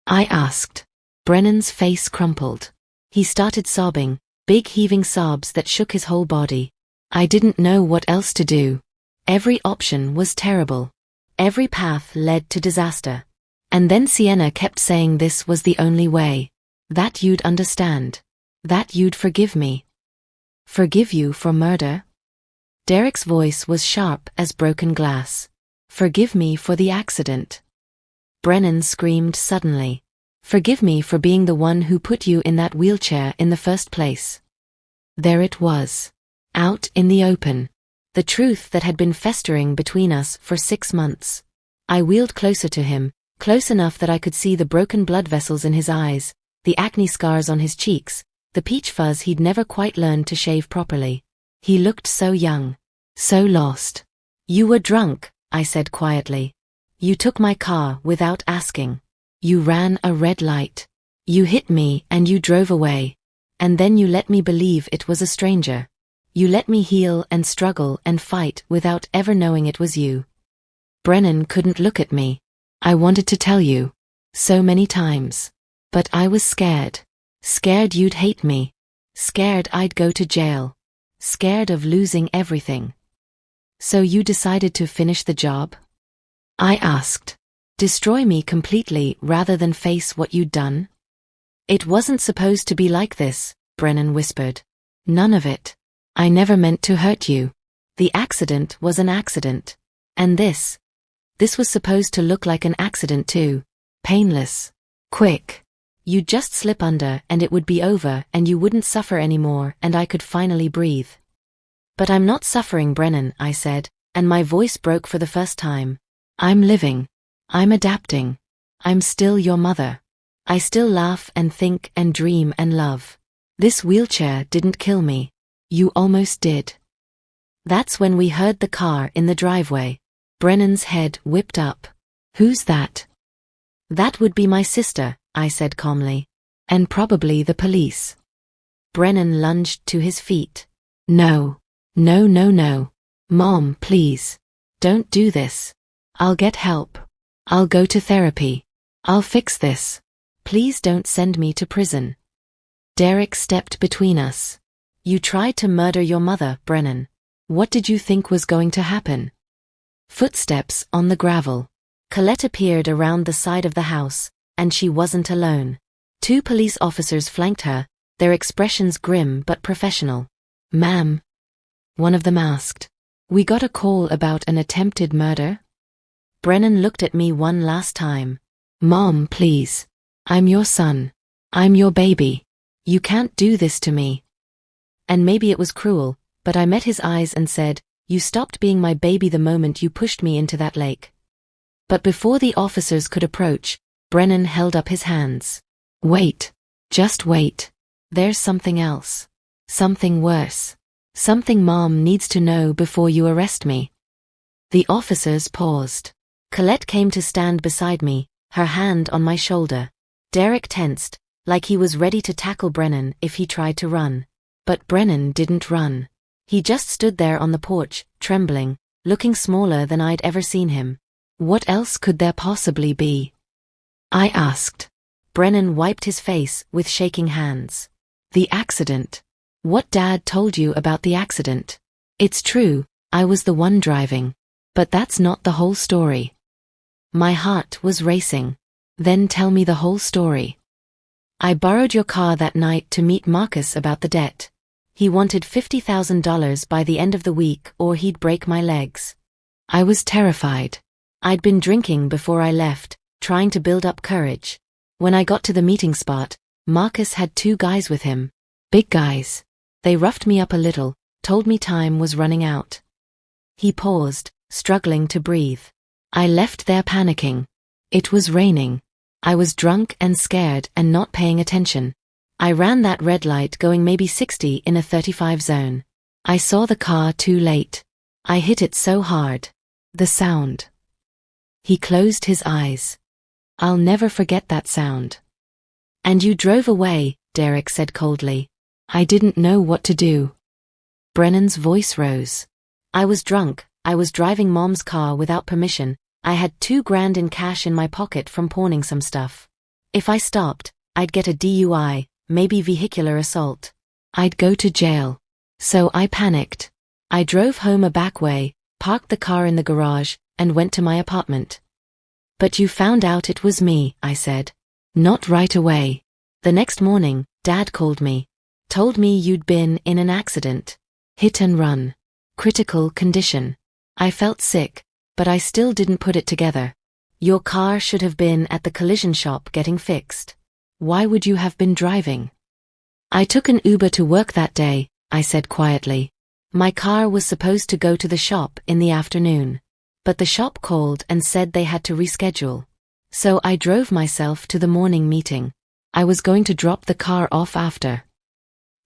I asked. Brennan's face crumpled. He started sobbing, big heaving sobs that shook his whole body. I didn't know what else to do. Every option was terrible. Every path led to disaster. And then Sienna kept saying this was the only way. That you'd understand. That you'd forgive me. Forgive you for murder? Derek's voice was sharp as broken glass. Forgive me for the accident. Brennan screamed suddenly. Forgive me for being the one who put you in that wheelchair in the first place. There it was. Out in the open. The truth that had been festering between us for 6 months. I wheeled closer to him, Close enough that I could see the broken blood vessels in his eyes, the acne scars on his cheeks, the peach fuzz he'd never quite learned to shave properly. He looked so young, so lost. "You were drunk," I said quietly. "You took my car without asking. You ran a red light. You hit me and you drove away. And then you let me believe it was a stranger. You let me heal and struggle and fight without ever knowing it was you." Brennan couldn't look at me. "I wanted to tell you. So many times. But I was scared. Scared you'd hate me. Scared I'd go to jail. Scared of losing everything." "So you decided to finish the job?" I asked. "Destroy me completely rather than face what you'd done?" "It wasn't supposed to be like this," Brennan whispered. "None of it. I never meant to hurt you. The accident was an accident. And this was supposed to look like an accident too. Painless. Quick. You'd just slip under and it would be over and you wouldn't suffer anymore and I could finally breathe." "But I'm not suffering, Brennan," I said, and my voice broke for the first time. "I'm living. I'm adapting. I'm still your mother. I still laugh and think and dream and love. This wheelchair didn't kill me. You almost did." That's when we heard the car in the driveway. Brennan's head whipped up. "Who's that?" "That would be my sister," I said calmly. "And probably the police." Brennan lunged to his feet. "No. No, no, no. Mom, please. Don't do this. I'll get help. I'll go to therapy. I'll fix this. Please don't send me to prison." Derek stepped between us. "You tried to murder your mother, Brennan. What did you think was going to happen?" Footsteps on the gravel. Colette appeared around the side of the house, and she wasn't alone. 2 police officers flanked her, their expressions grim but professional. "Ma'am," one of them asked, "we got a call about an attempted murder?" Brennan looked at me one last time. "Mom, please. I'm your son. I'm your baby. You can't do this to me." And maybe it was cruel, but I met his eyes and said, "You stopped being my baby the moment you pushed me into that lake." But before the officers could approach, Brennan held up his hands. "Wait. Just wait. There's something else. Something worse. Something Mom needs to know before you arrest me." The officers paused. Colette came to stand beside me, her hand on my shoulder. Derek tensed, like he was ready to tackle Brennan if he tried to run. But Brennan didn't run. He just stood there on the porch, trembling, looking smaller than I'd ever seen him. "What else could there possibly be?" I asked. Brennan wiped his face with shaking hands. "The accident. What Dad told you about the accident. It's true, I was the one driving. But that's not the whole story." My heart was racing. "Then tell me the whole story." "I borrowed your car that night to meet Marcus about the debt. He wanted $50,000 by the end of the week or he'd break my legs. I was terrified. I'd been drinking before I left, trying to build up courage. When I got to the meeting spot, Marcus had 2 guys with him. Big guys. They roughed me up a little, told me time was running out." He paused, struggling to breathe. I left there panicking. It was raining. I was drunk and scared and not paying attention. I ran that red light going maybe 60 in a 35 zone. I saw the car too late. I hit it so hard. The sound. He closed his eyes. "I'll never forget that sound." "And you drove away," Derek said coldly. "I didn't know what to do." Brennan's voice rose. "I was drunk. I was driving Mom's car without permission. I had $2,000 in cash in my pocket from pawning some stuff. If I stopped, I'd get a DUI, maybe vehicular assault. I'd go to jail. So I panicked. I drove home a back way, parked the car in the garage, and went to my apartment." "But you found out it was me," I said. "Not right away. The next morning, Dad called me. Told me you'd been in an accident. Hit and run. Critical condition. I felt sick, but I still didn't put it together. Your car should have been at the collision shop getting fixed. Why would you have been driving?" "I took an Uber to work that day," I said quietly. "My car was supposed to go to the shop in the afternoon. But the shop called and said they had to reschedule. So I drove myself to the morning meeting. I was going to drop the car off after.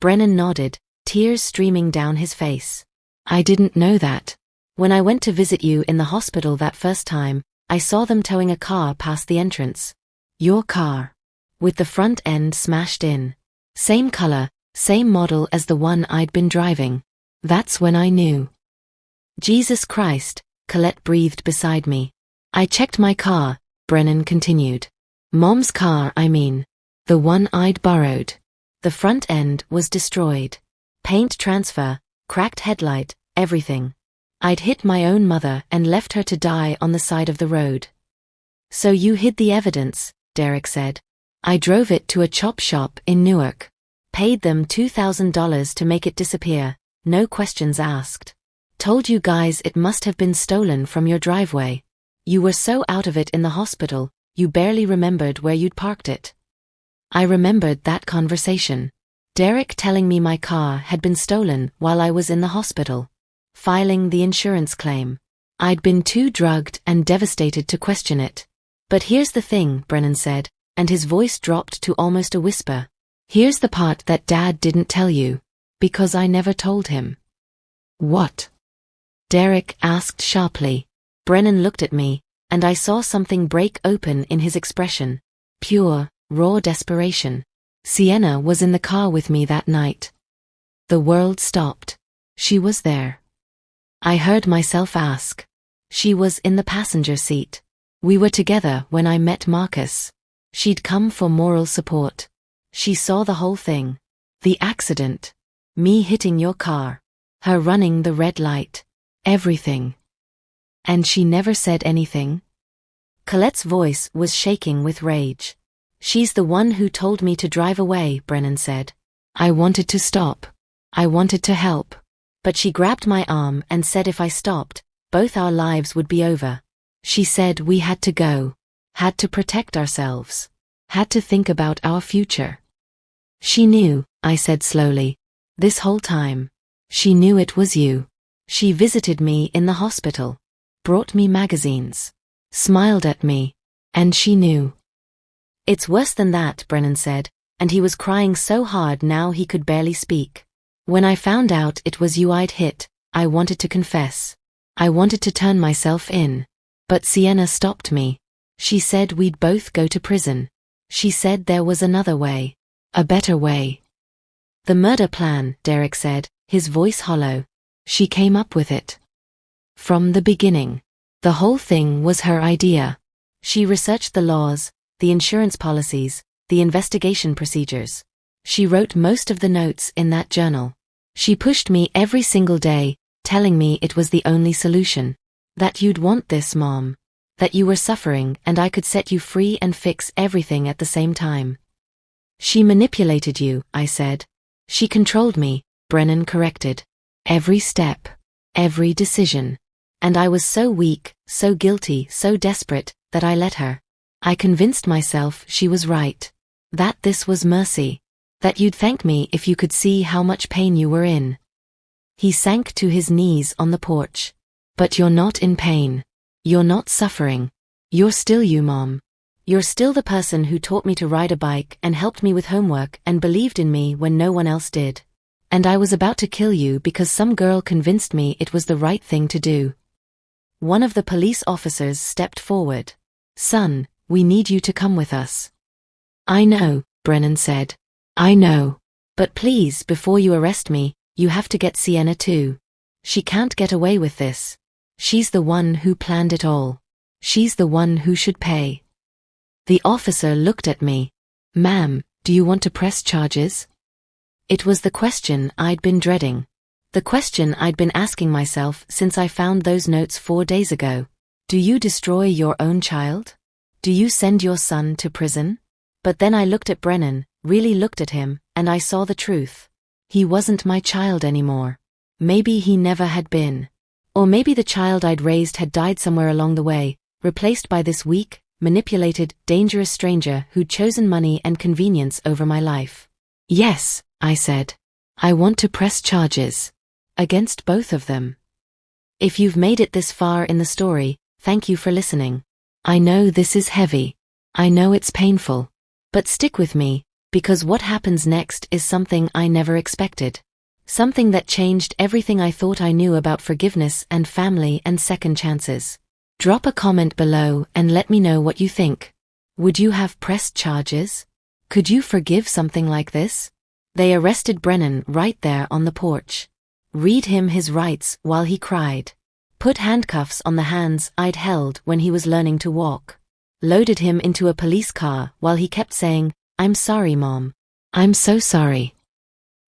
Brennan nodded, tears streaming down his face. I didn't know that. When I went to visit you in the hospital that first time, I saw them towing a car past the entrance. Your car. With the front end smashed in. Same color, same model as the one I'd been driving. That's when I knew. Jesus Christ, Colette breathed beside me. I checked my car, Brennan continued. Mom's car, I mean. The one I'd borrowed. The front end was destroyed. Paint transfer, cracked headlight, everything. I'd hit my own mother and left her to die on the side of the road. So you hid the evidence, Derek said. I drove it to a chop shop in Newark. Paid them $2,000 to make it disappear, no questions asked. Told you guys it must have been stolen from your driveway. You were so out of it in the hospital, you barely remembered where you'd parked it. I remembered that conversation. Derek telling me my car had been stolen while I was in the hospital. Filing the insurance claim. I'd been too drugged and devastated to question it. But here's the thing, Brennan said, and his voice dropped to almost a whisper. Here's the part that Dad didn't tell you. Because I never told him. What? Derek asked sharply. Brennan looked at me, and I saw something break open in his expression. Pure, raw desperation. Sienna was in the car with me that night. The world stopped. She was there. I heard myself ask. She was in the passenger seat. We were together when I met Marcus. She'd come for moral support. She saw the whole thing. The accident. Me hitting your car. Her running the red light. Everything. And she never said anything? Colette's voice was shaking with rage. She's the one who told me to drive away, Brennan said. I wanted to stop. I wanted to help. But she grabbed my arm and said if I stopped, both our lives would be over. She said we had to go. Had to protect ourselves. Had to think about our future. She knew, I said slowly. This whole time. She knew it was you. She visited me in the hospital. Brought me magazines. Smiled at me. And she knew. It's worse than that, Brennan said, and he was crying so hard now he could barely speak. When I found out it was you I'd hit, I wanted to confess. I wanted to turn myself in. But Sienna stopped me. She said we'd both go to prison. She said there was another way. A better way. The murder plan, Derek said, his voice hollow. She came up with it. From the beginning. The whole thing was her idea. She researched the laws, the insurance policies, the investigation procedures. She wrote most of the notes in that journal. She pushed me every single day, telling me it was the only solution. That you'd want this, Mom. That you were suffering and I could set you free and fix everything at the same time. She manipulated you, I said. She controlled me, Brennan corrected. Every step. Every decision. And I was so weak, so guilty, so desperate, that I let her. I convinced myself she was right. That this was mercy. That you'd thank me if you could see how much pain you were in. He sank to his knees on the porch. But you're not in pain. You're not suffering. You're still you, Mom. You're still the person who taught me to ride a bike and helped me with homework and believed in me when no one else did. And I was about to kill you because some girl convinced me it was the right thing to do. One of the police officers stepped forward. Son, we need you to come with us. I know, Brennan said. I know. But please, before you arrest me, you have to get Sienna too. She can't get away with this. She's the one who planned it all. She's the one who should pay. The officer looked at me. Ma'am, do you want to press charges? It was the question I'd been dreading. The question I'd been asking myself since I found those notes 4 days ago. Do you destroy your own child? Do you send your son to prison? But then I looked at Brennan, really looked at him, and I saw the truth. He wasn't my child anymore. Maybe he never had been. Or maybe the child I'd raised had died somewhere along the way, replaced by this weak, manipulated, dangerous stranger who'd chosen money and convenience over my life. Yes, I said. I want to press charges. Against both of them. If you've made it this far in the story, thank you for listening. I know this is heavy. I know it's painful. But stick with me, because what happens next is something I never expected. Something that changed everything I thought I knew about forgiveness and family and second chances. Drop a comment below and let me know what you think. Would you have pressed charges? Could you forgive something like this? They arrested Brennan right there on the porch. Read him his rights while he cried. Put handcuffs on the hands I'd held when he was learning to walk. Loaded him into a police car while he kept saying, "I'm sorry, Mom. I'm so sorry."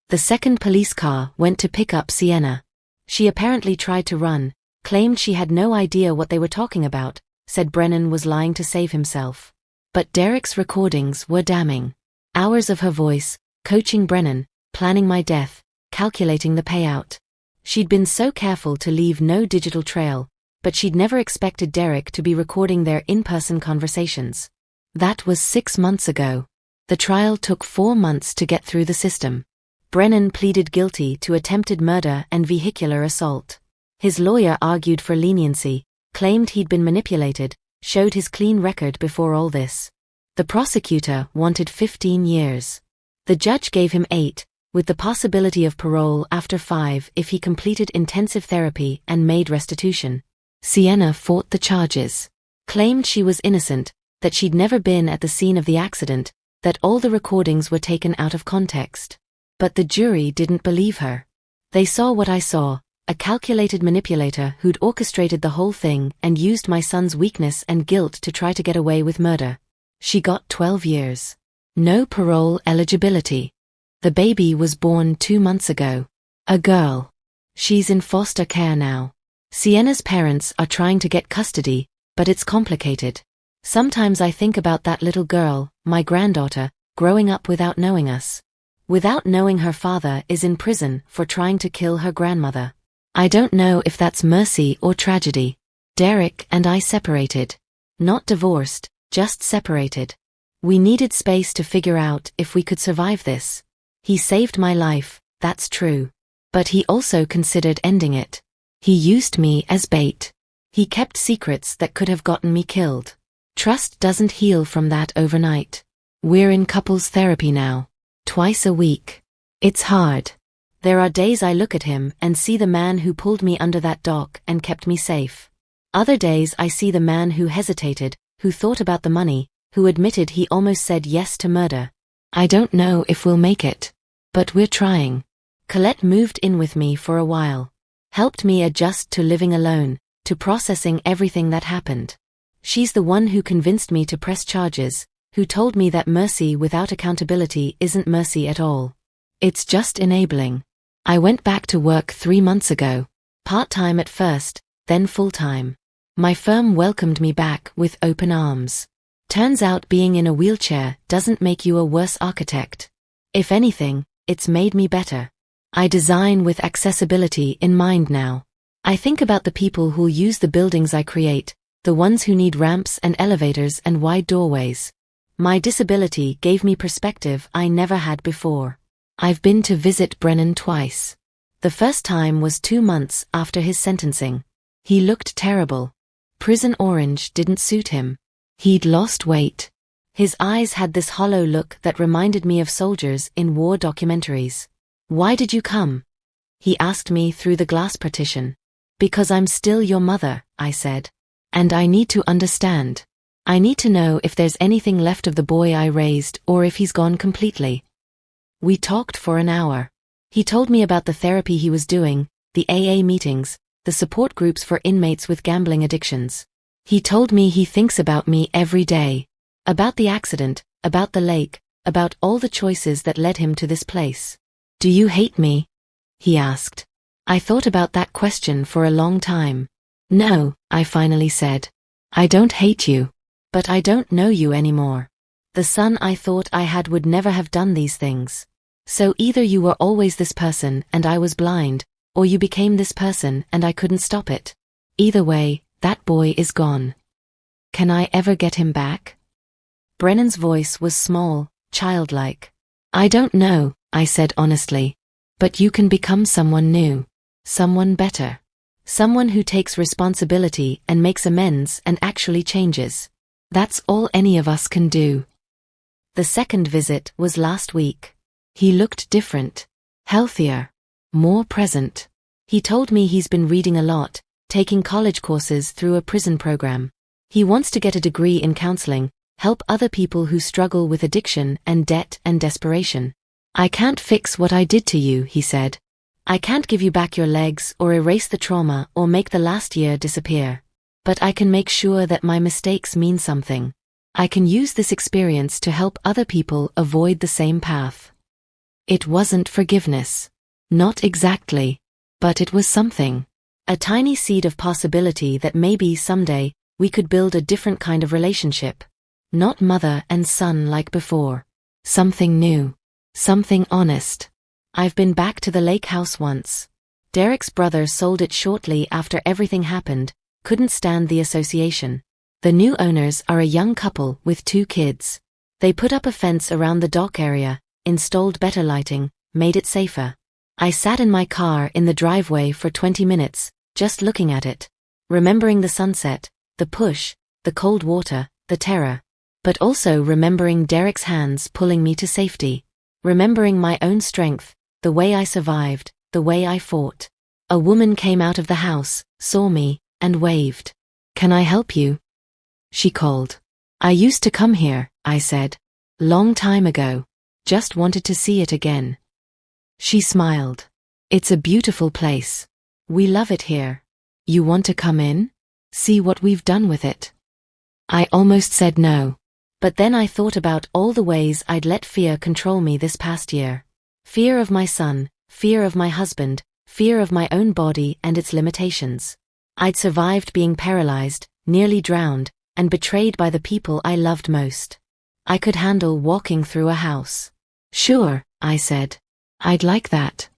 The second police car went to pick up Sienna. She apparently tried to run, claimed she had no idea what they were talking about, said Brennan was lying to save himself. But Derek's recordings were damning. Hours of her voice, coaching Brennan, planning my death, calculating the payout. She'd been so careful to leave no digital trail, but she'd never expected Derek to be recording their in-person conversations. That was 6 months ago. The trial took 4 months to get through the system. Brennan pleaded guilty to attempted murder and vehicular assault. His lawyer argued for leniency, claimed he'd been manipulated, showed his clean record before all this. The prosecutor wanted 15 years. The judge gave him 8, with the possibility of parole after 5 if he completed intensive therapy and made restitution. Sienna fought the charges. Claimed she was innocent, that she'd never been at the scene of the accident, that all the recordings were taken out of context. But the jury didn't believe her. They saw what I saw, a calculated manipulator who'd orchestrated the whole thing and used my son's weakness and guilt to try to get away with murder. She got 12 years. No parole eligibility. The baby was born 2 months ago. A girl. She's in foster care now. Sienna's parents are trying to get custody, but it's complicated. Sometimes I think about that little girl, my granddaughter, growing up without knowing us. Without knowing her father is in prison for trying to kill her grandmother. I don't know if that's mercy or tragedy. Derek and I separated. Not divorced, just separated. We needed space to figure out if we could survive this. He saved my life, that's true. But he also considered ending it. He used me as bait. He kept secrets that could have gotten me killed. Trust doesn't heal from that overnight. We're in couples therapy now. Twice a week. It's hard. There are days I look at him and see the man who pulled me under that dock and kept me safe. Other days I see the man who hesitated, who thought about the money, who admitted he almost said yes to murder. I don't know if we'll make it. But we're trying. Colette moved in with me for a while. Helped me adjust to living alone, to processing everything that happened. She's the one who convinced me to press charges, who told me that mercy without accountability isn't mercy at all. It's just enabling. I went back to work 3 months ago. Part-time at first, then full-time. My firm welcomed me back with open arms. Turns out being in a wheelchair doesn't make you a worse architect. If anything, it's made me better. I design with accessibility in mind now. I think about the people who'll use the buildings I create, the ones who need ramps and elevators and wide doorways. My disability gave me perspective I never had before. I've been to visit Brennan twice. The first time was 2 months after his sentencing. He looked terrible. Prison orange didn't suit him. He'd lost weight. His eyes had this hollow look that reminded me of soldiers in war documentaries. "Why did you come?" He asked me through the glass partition. "Because I'm still your mother," I said. "And I need to understand. I need to know if there's anything left of the boy I raised or if he's gone completely." We talked for an hour. He told me about the therapy he was doing, the AA meetings, the support groups for inmates with gambling addictions. He told me he thinks about me every day. About the accident, about the lake, about all the choices that led him to this place. "Do you hate me?" he asked. I thought about that question for a long time. "No," I finally said. "I don't hate you. But I don't know you anymore. The son I thought I had would never have done these things. So either you were always this person and I was blind, or you became this person and I couldn't stop it. Either way, that boy is gone. Can I ever get him back?" Brennan's voice was small, childlike. "I don't know," I said honestly. "But you can become someone new. Someone better. Someone who takes responsibility and makes amends and actually changes. That's all any of us can do. The second visit was last week. He looked different. Healthier. More present. He told me he's been reading a lot, taking college courses through a prison program. He wants to get a degree in counseling, help other people who struggle with addiction and debt and desperation. I can't fix what I did to you, he said. I can't give you back your legs or erase the trauma or make the last year disappear. But I can make sure that my mistakes mean something. I can use this experience to help other people avoid the same path. It wasn't forgiveness. Not exactly. But it was something. A tiny seed of possibility that maybe someday we could build a different kind of relationship. Not mother and son like before. Something new. Something honest. I've been back to the lake house once. Derek's brother sold it shortly after everything happened, couldn't stand the association. The new owners are a young couple with 2 kids. They put up a fence around the dock area, installed better lighting, made it safer. I sat in my car in the driveway for 20 minutes, just looking at it. Remembering the sunset, the push, the cold water, the terror. But also remembering Derek's hands pulling me to safety. Remembering my own strength. The way I survived, the way I fought. A woman came out of the house, saw me, and waved. Can I help you? She called. I used to come here, I said. Long time ago. Just wanted to see it again. She smiled. It's a beautiful place. We love it here. You want to come in? See what we've done with it. I almost said no. But then I thought about all the ways I'd let fear control me this past year. Fear of my son, fear of my husband, fear of my own body and its limitations. I'd survived being paralyzed, nearly drowned, and betrayed by the people I loved most. I could handle walking through a house. Sure, I said. I'd like that.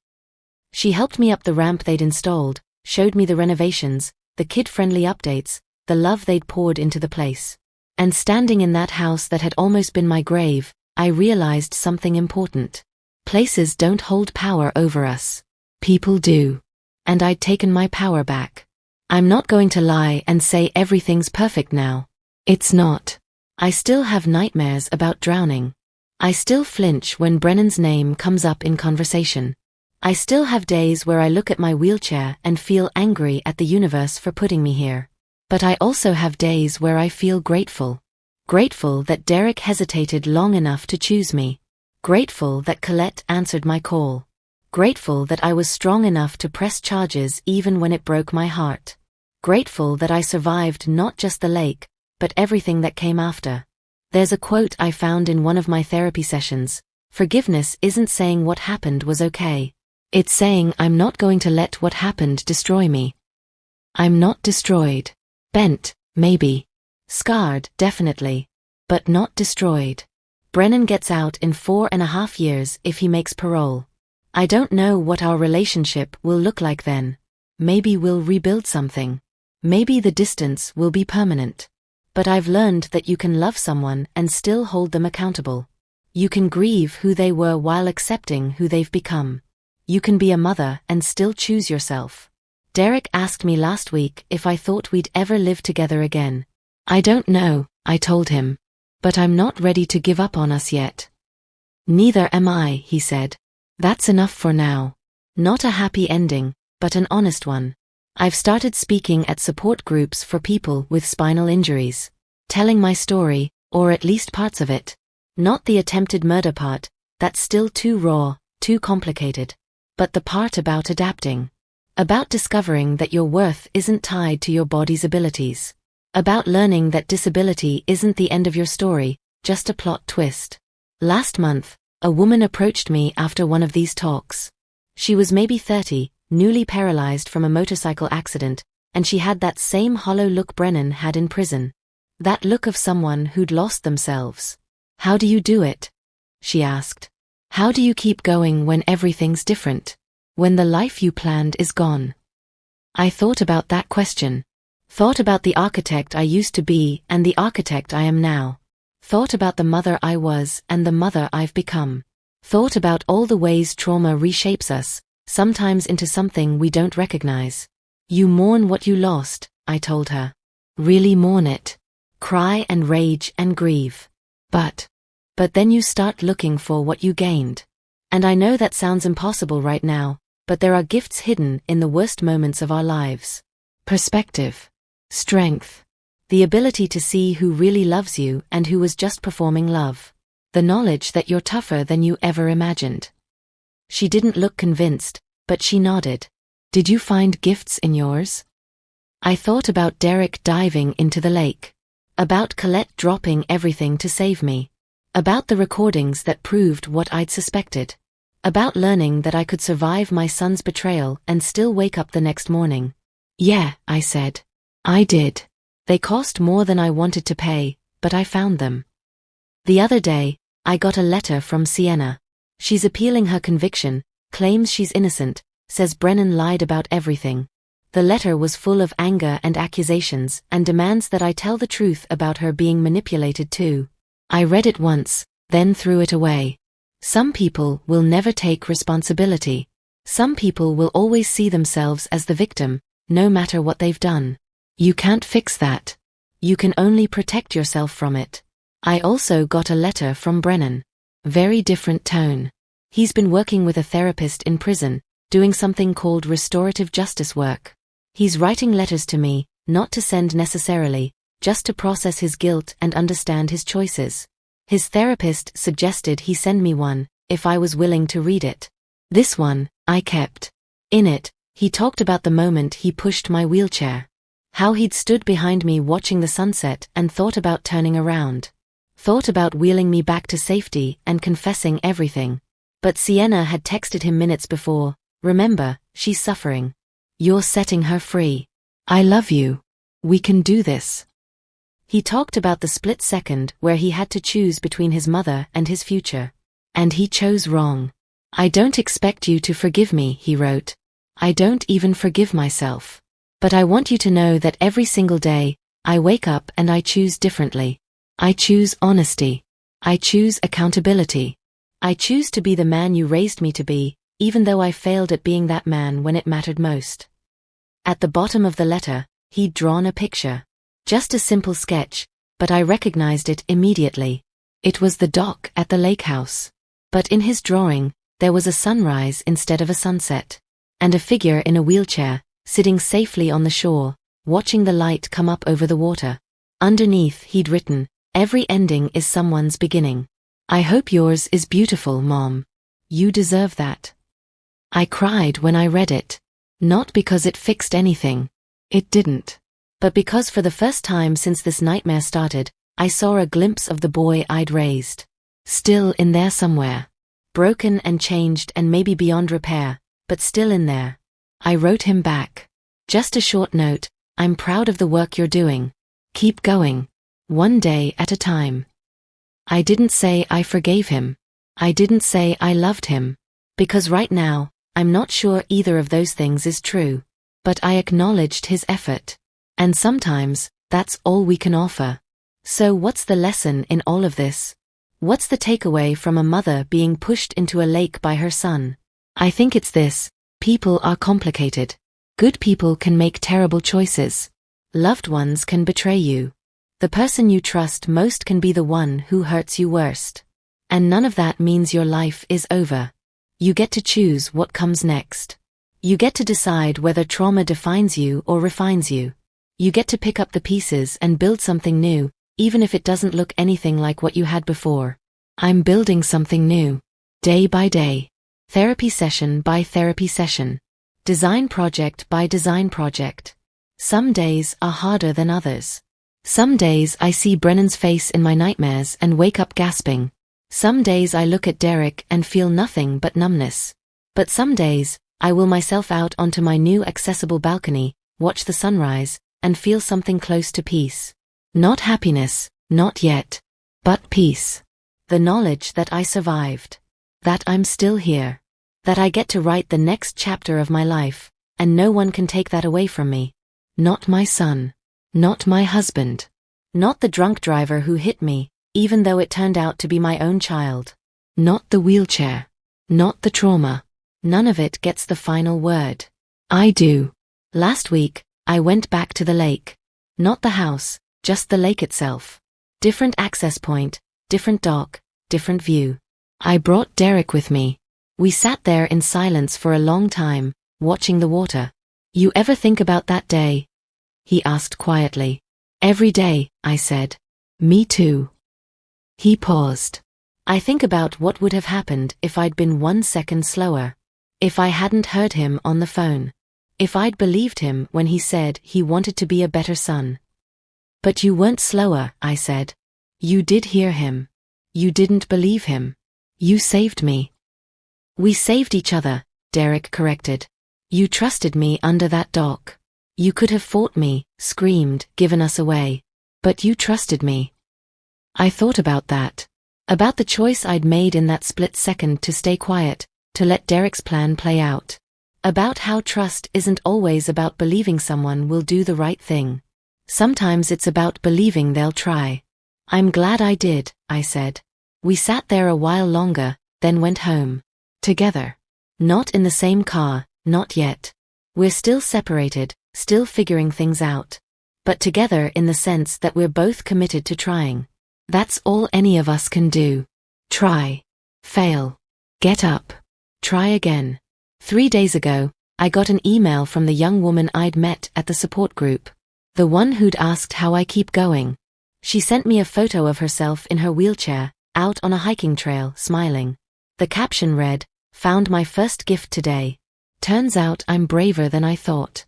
She helped me up the ramp they'd installed, showed me the renovations, the kid-friendly updates, the love they'd poured into the place. And standing in that house that had almost been my grave, I realized something important. Places don't hold power over us. People do. And I'd taken my power back. I'm not going to lie and say everything's perfect now. It's not. I still have nightmares about drowning. I still flinch when Brennan's name comes up in conversation. I still have days where I look at my wheelchair and feel angry at the universe for putting me here. But I also have days where I feel grateful. Grateful that Derek hesitated long enough to choose me. Grateful that Colette answered my call. Grateful that I was strong enough to press charges even when it broke my heart. Grateful that I survived not just the lake, but everything that came after. There's a quote I found in one of my therapy sessions. Forgiveness isn't saying what happened was okay. It's saying I'm not going to let what happened destroy me. I'm not destroyed. Bent, maybe. Scarred, definitely. But not destroyed. Brennan gets out in 4.5 years if he makes parole. I don't know what our relationship will look like then. Maybe we'll rebuild something. Maybe the distance will be permanent. But I've learned that you can love someone and still hold them accountable. You can grieve who they were while accepting who they've become. You can be a mother and still choose yourself. Derek asked me last week if I thought we'd ever live together again. I don't know, I told him. But I'm not ready to give up on us yet. Neither am I, he said. That's enough for now. Not a happy ending, but an honest one. I've started speaking at support groups for people with spinal injuries. Telling my story, or at least parts of it. Not the attempted murder part, that's still too raw, too complicated. But the part about adapting. About discovering that your worth isn't tied to your body's abilities. About learning that disability isn't the end of your story, just a plot twist. Last month, a woman approached me after one of these talks. She was maybe 30, newly paralyzed from a motorcycle accident, and she had that same hollow look Brennan had in prison. That look of someone who'd lost themselves. How do you do it? She asked. How do you keep going when everything's different? When the life you planned is gone? I thought about that question. Thought about the architect I used to be and the architect I am now. Thought about the mother I was and the mother I've become. Thought about all the ways trauma reshapes us, sometimes into something we don't recognize. You mourn what you lost, I told her. Really mourn it. Cry and rage and grieve. But then you start looking for what you gained. And I know that sounds impossible right now, but there are gifts hidden in the worst moments of our lives. Perspective. Strength. The ability to see who really loves you and who was just performing love. The knowledge that you're tougher than you ever imagined. She didn't look convinced, but she nodded. Did you find gifts in yours? I thought about Derek diving into the lake. About Colette dropping everything to save me. About the recordings that proved what I'd suspected. About learning that I could survive my son's betrayal and still wake up the next morning. Yeah, I said. I did. They cost more than I wanted to pay, but I found them. The other day, I got a letter from Sienna. She's appealing her conviction, claims she's innocent, says Brennan lied about everything. The letter was full of anger and accusations and demands that I tell the truth about her being manipulated too. I read it once, then threw it away. Some people will never take responsibility. Some people will always see themselves as the victim, no matter what they've done. You can't fix that. You can only protect yourself from it. I also got a letter from Brennan. Very different tone. He's been working with a therapist in prison, doing something called restorative justice work. He's writing letters to me, not to send necessarily, just to process his guilt and understand his choices. His therapist suggested he send me one, if I was willing to read it. This one, I kept. In it, he talked about the moment he pushed my wheelchair. How he'd stood behind me watching the sunset and thought about turning around. Thought about wheeling me back to safety and confessing everything. But Sienna had texted him minutes before, remember, she's suffering. You're setting her free. I love you. We can do this. He talked about the split second where he had to choose between his mother and his future. And he chose wrong. I don't expect you to forgive me, he wrote. I don't even forgive myself. But I want you to know that every single day, I wake up and I choose differently. I choose honesty. I choose accountability. I choose to be the man you raised me to be, even though I failed at being that man when it mattered most. At the bottom of the letter, he'd drawn a picture. Just a simple sketch, but I recognized it immediately. It was the dock at the lake house. But in his drawing, there was a sunrise instead of a sunset. And a figure in a wheelchair, sitting safely on the shore, watching the light come up over the water. Underneath he'd written, every ending is someone's beginning. I hope yours is beautiful, Mom. You deserve that. I cried when I read it. Not because it fixed anything. It didn't. But because for the first time since this nightmare started, I saw a glimpse of the boy I'd raised. Still in there somewhere. Broken and changed and maybe beyond repair, but still in there. I wrote him back. Just a short note, I'm proud of the work you're doing. Keep going. One day at a time. I didn't say I forgave him. I didn't say I loved him. Because right now, I'm not sure either of those things is true. But I acknowledged his effort. And sometimes, that's all we can offer. So what's the lesson in all of this? What's the takeaway from a mother being pushed into a lake by her son? I think it's this. People are complicated. Good people can make terrible choices. Loved ones can betray you. The person you trust most can be the one who hurts you worst. And none of that means your life is over. You get to choose what comes next. You get to decide whether trauma defines you or refines you. You get to pick up the pieces and build something new, even if it doesn't look anything like what you had before. I'm building something new. Day by day. Therapy session by therapy session. Design project by design project. Some days are harder than others. Some days I see Brennan's face in my nightmares and wake up gasping. Some days I look at Derek and feel nothing but numbness. But some days, I will myself out onto my new accessible balcony, watch the sunrise, and feel something close to peace. Not happiness, not yet. But peace. The knowledge that I survived. That I'm still here. That I get to write the next chapter of my life, and no one can take that away from me. Not my son. Not my husband. Not the drunk driver who hit me, even though it turned out to be my own child. Not the wheelchair. Not the trauma. None of it gets the final word. I do. Last week, I went back to the lake. Not the house, just the lake itself. Different access point, different dock, different view. I brought Derek with me. We sat there in silence for a long time, watching the water. You ever think about that day? He asked quietly. Every day, I said. Me too. He paused. I think about what would have happened if I'd been 1 second slower. If I hadn't heard him on the phone. If I'd believed him when he said he wanted to be a better son. But you weren't slower, I said. You did hear him. You didn't believe him. You saved me. We saved each other, Derek corrected. You trusted me under that dock. You could have fought me, screamed, given us away. But you trusted me. I thought about that. About the choice I'd made in that split second to stay quiet, to let Derek's plan play out. About how trust isn't always about believing someone will do the right thing. Sometimes it's about believing they'll try. I'm glad I did, I said. We sat there a while longer, then went home. Together. Not in the same car, not yet. We're still separated, still figuring things out. But together in the sense that we're both committed to trying. That's all any of us can do. Try. Fail. Get up. Try again. 3 days ago, I got an email from the young woman I'd met at the support group. The one who'd asked how I keep going. She sent me a photo of herself in her wheelchair, out on a hiking trail, smiling. The caption read, "Found my first gift today. Turns out I'm braver than I thought."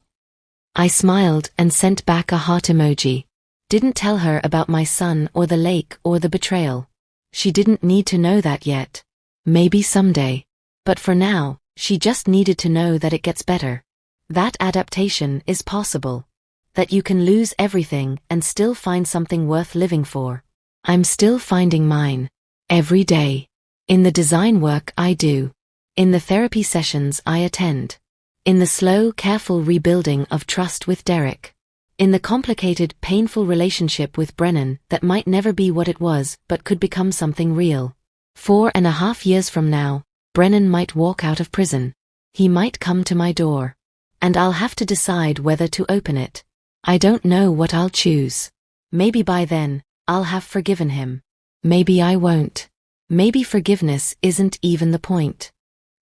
I smiled and sent back a heart emoji. Didn't tell her about my son or the lake or the betrayal. She didn't need to know that yet. Maybe someday. But for now, she just needed to know that it gets better. That adaptation is possible. That you can lose everything and still find something worth living for. I'm still finding mine. Every day. In the design work I do. In the therapy sessions I attend. In the slow, careful rebuilding of trust with Derek. In the complicated, painful relationship with Brennan that might never be what it was but could become something real. 4.5 years from now, Brennan might walk out of prison. He might come to my door. And I'll have to decide whether to open it. I don't know what I'll choose. Maybe by then, I'll have forgiven him. Maybe I won't. Maybe forgiveness isn't even the point.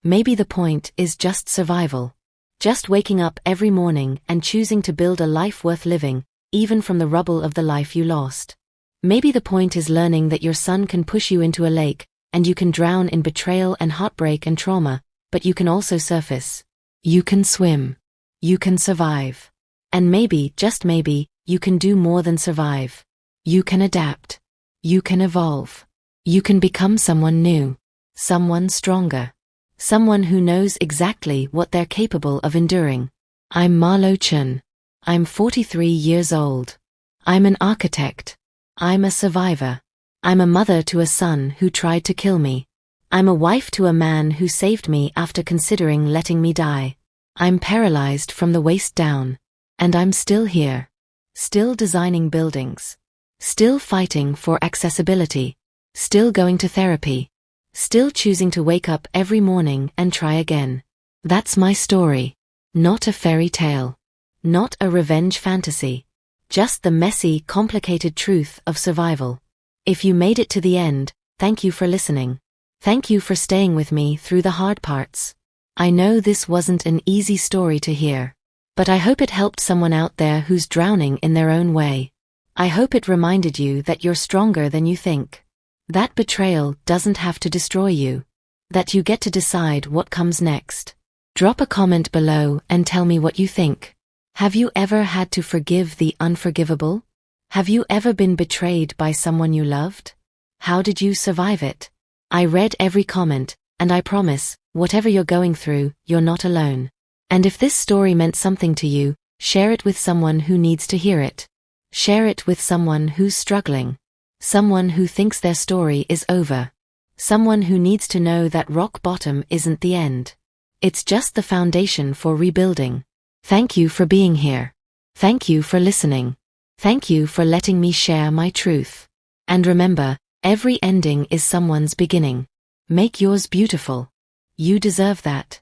Maybe the point is just survival. Just waking up every morning and choosing to build a life worth living, even from the rubble of the life you lost. Maybe the point is learning that your son can push you into a lake, and you can drown in betrayal and heartbreak and trauma, but you can also surface. You can swim. You can survive. And maybe, just maybe, you can do more than survive. You can adapt. You can evolve. You can become someone new. Someone stronger. Someone who knows exactly what they're capable of enduring. I'm Marlo Chun. I'm 43 years old. I'm an architect. I'm a survivor. I'm a mother to a son who tried to kill me. I'm a wife to a man who saved me after considering letting me die. I'm paralyzed from the waist down. And I'm still here. Still designing buildings. Still fighting for accessibility. Still going to therapy. Still choosing to wake up every morning and try again. That's my story. Not a fairy tale. Not a revenge fantasy. Just the messy, complicated truth of survival. If you made it to the end, thank you for listening. Thank you for staying with me through the hard parts. I know this wasn't an easy story to hear. But I hope it helped someone out there who's drowning in their own way. I hope it reminded you that you're stronger than you think. That betrayal doesn't have to destroy you. That you get to decide what comes next. Drop a comment below and tell me what you think. Have you ever had to forgive the unforgivable? Have you ever been betrayed by someone you loved? How did you survive it? I read every comment, and I promise, whatever you're going through, you're not alone. And if this story meant something to you, share it with someone who needs to hear it. Share it with someone who's struggling. Someone who thinks their story is over. Someone who needs to know that rock bottom isn't the end. It's just the foundation for rebuilding. Thank you for being here. Thank you for listening. Thank you for letting me share my truth. And remember, every ending is someone's beginning. Make yours beautiful. You deserve that.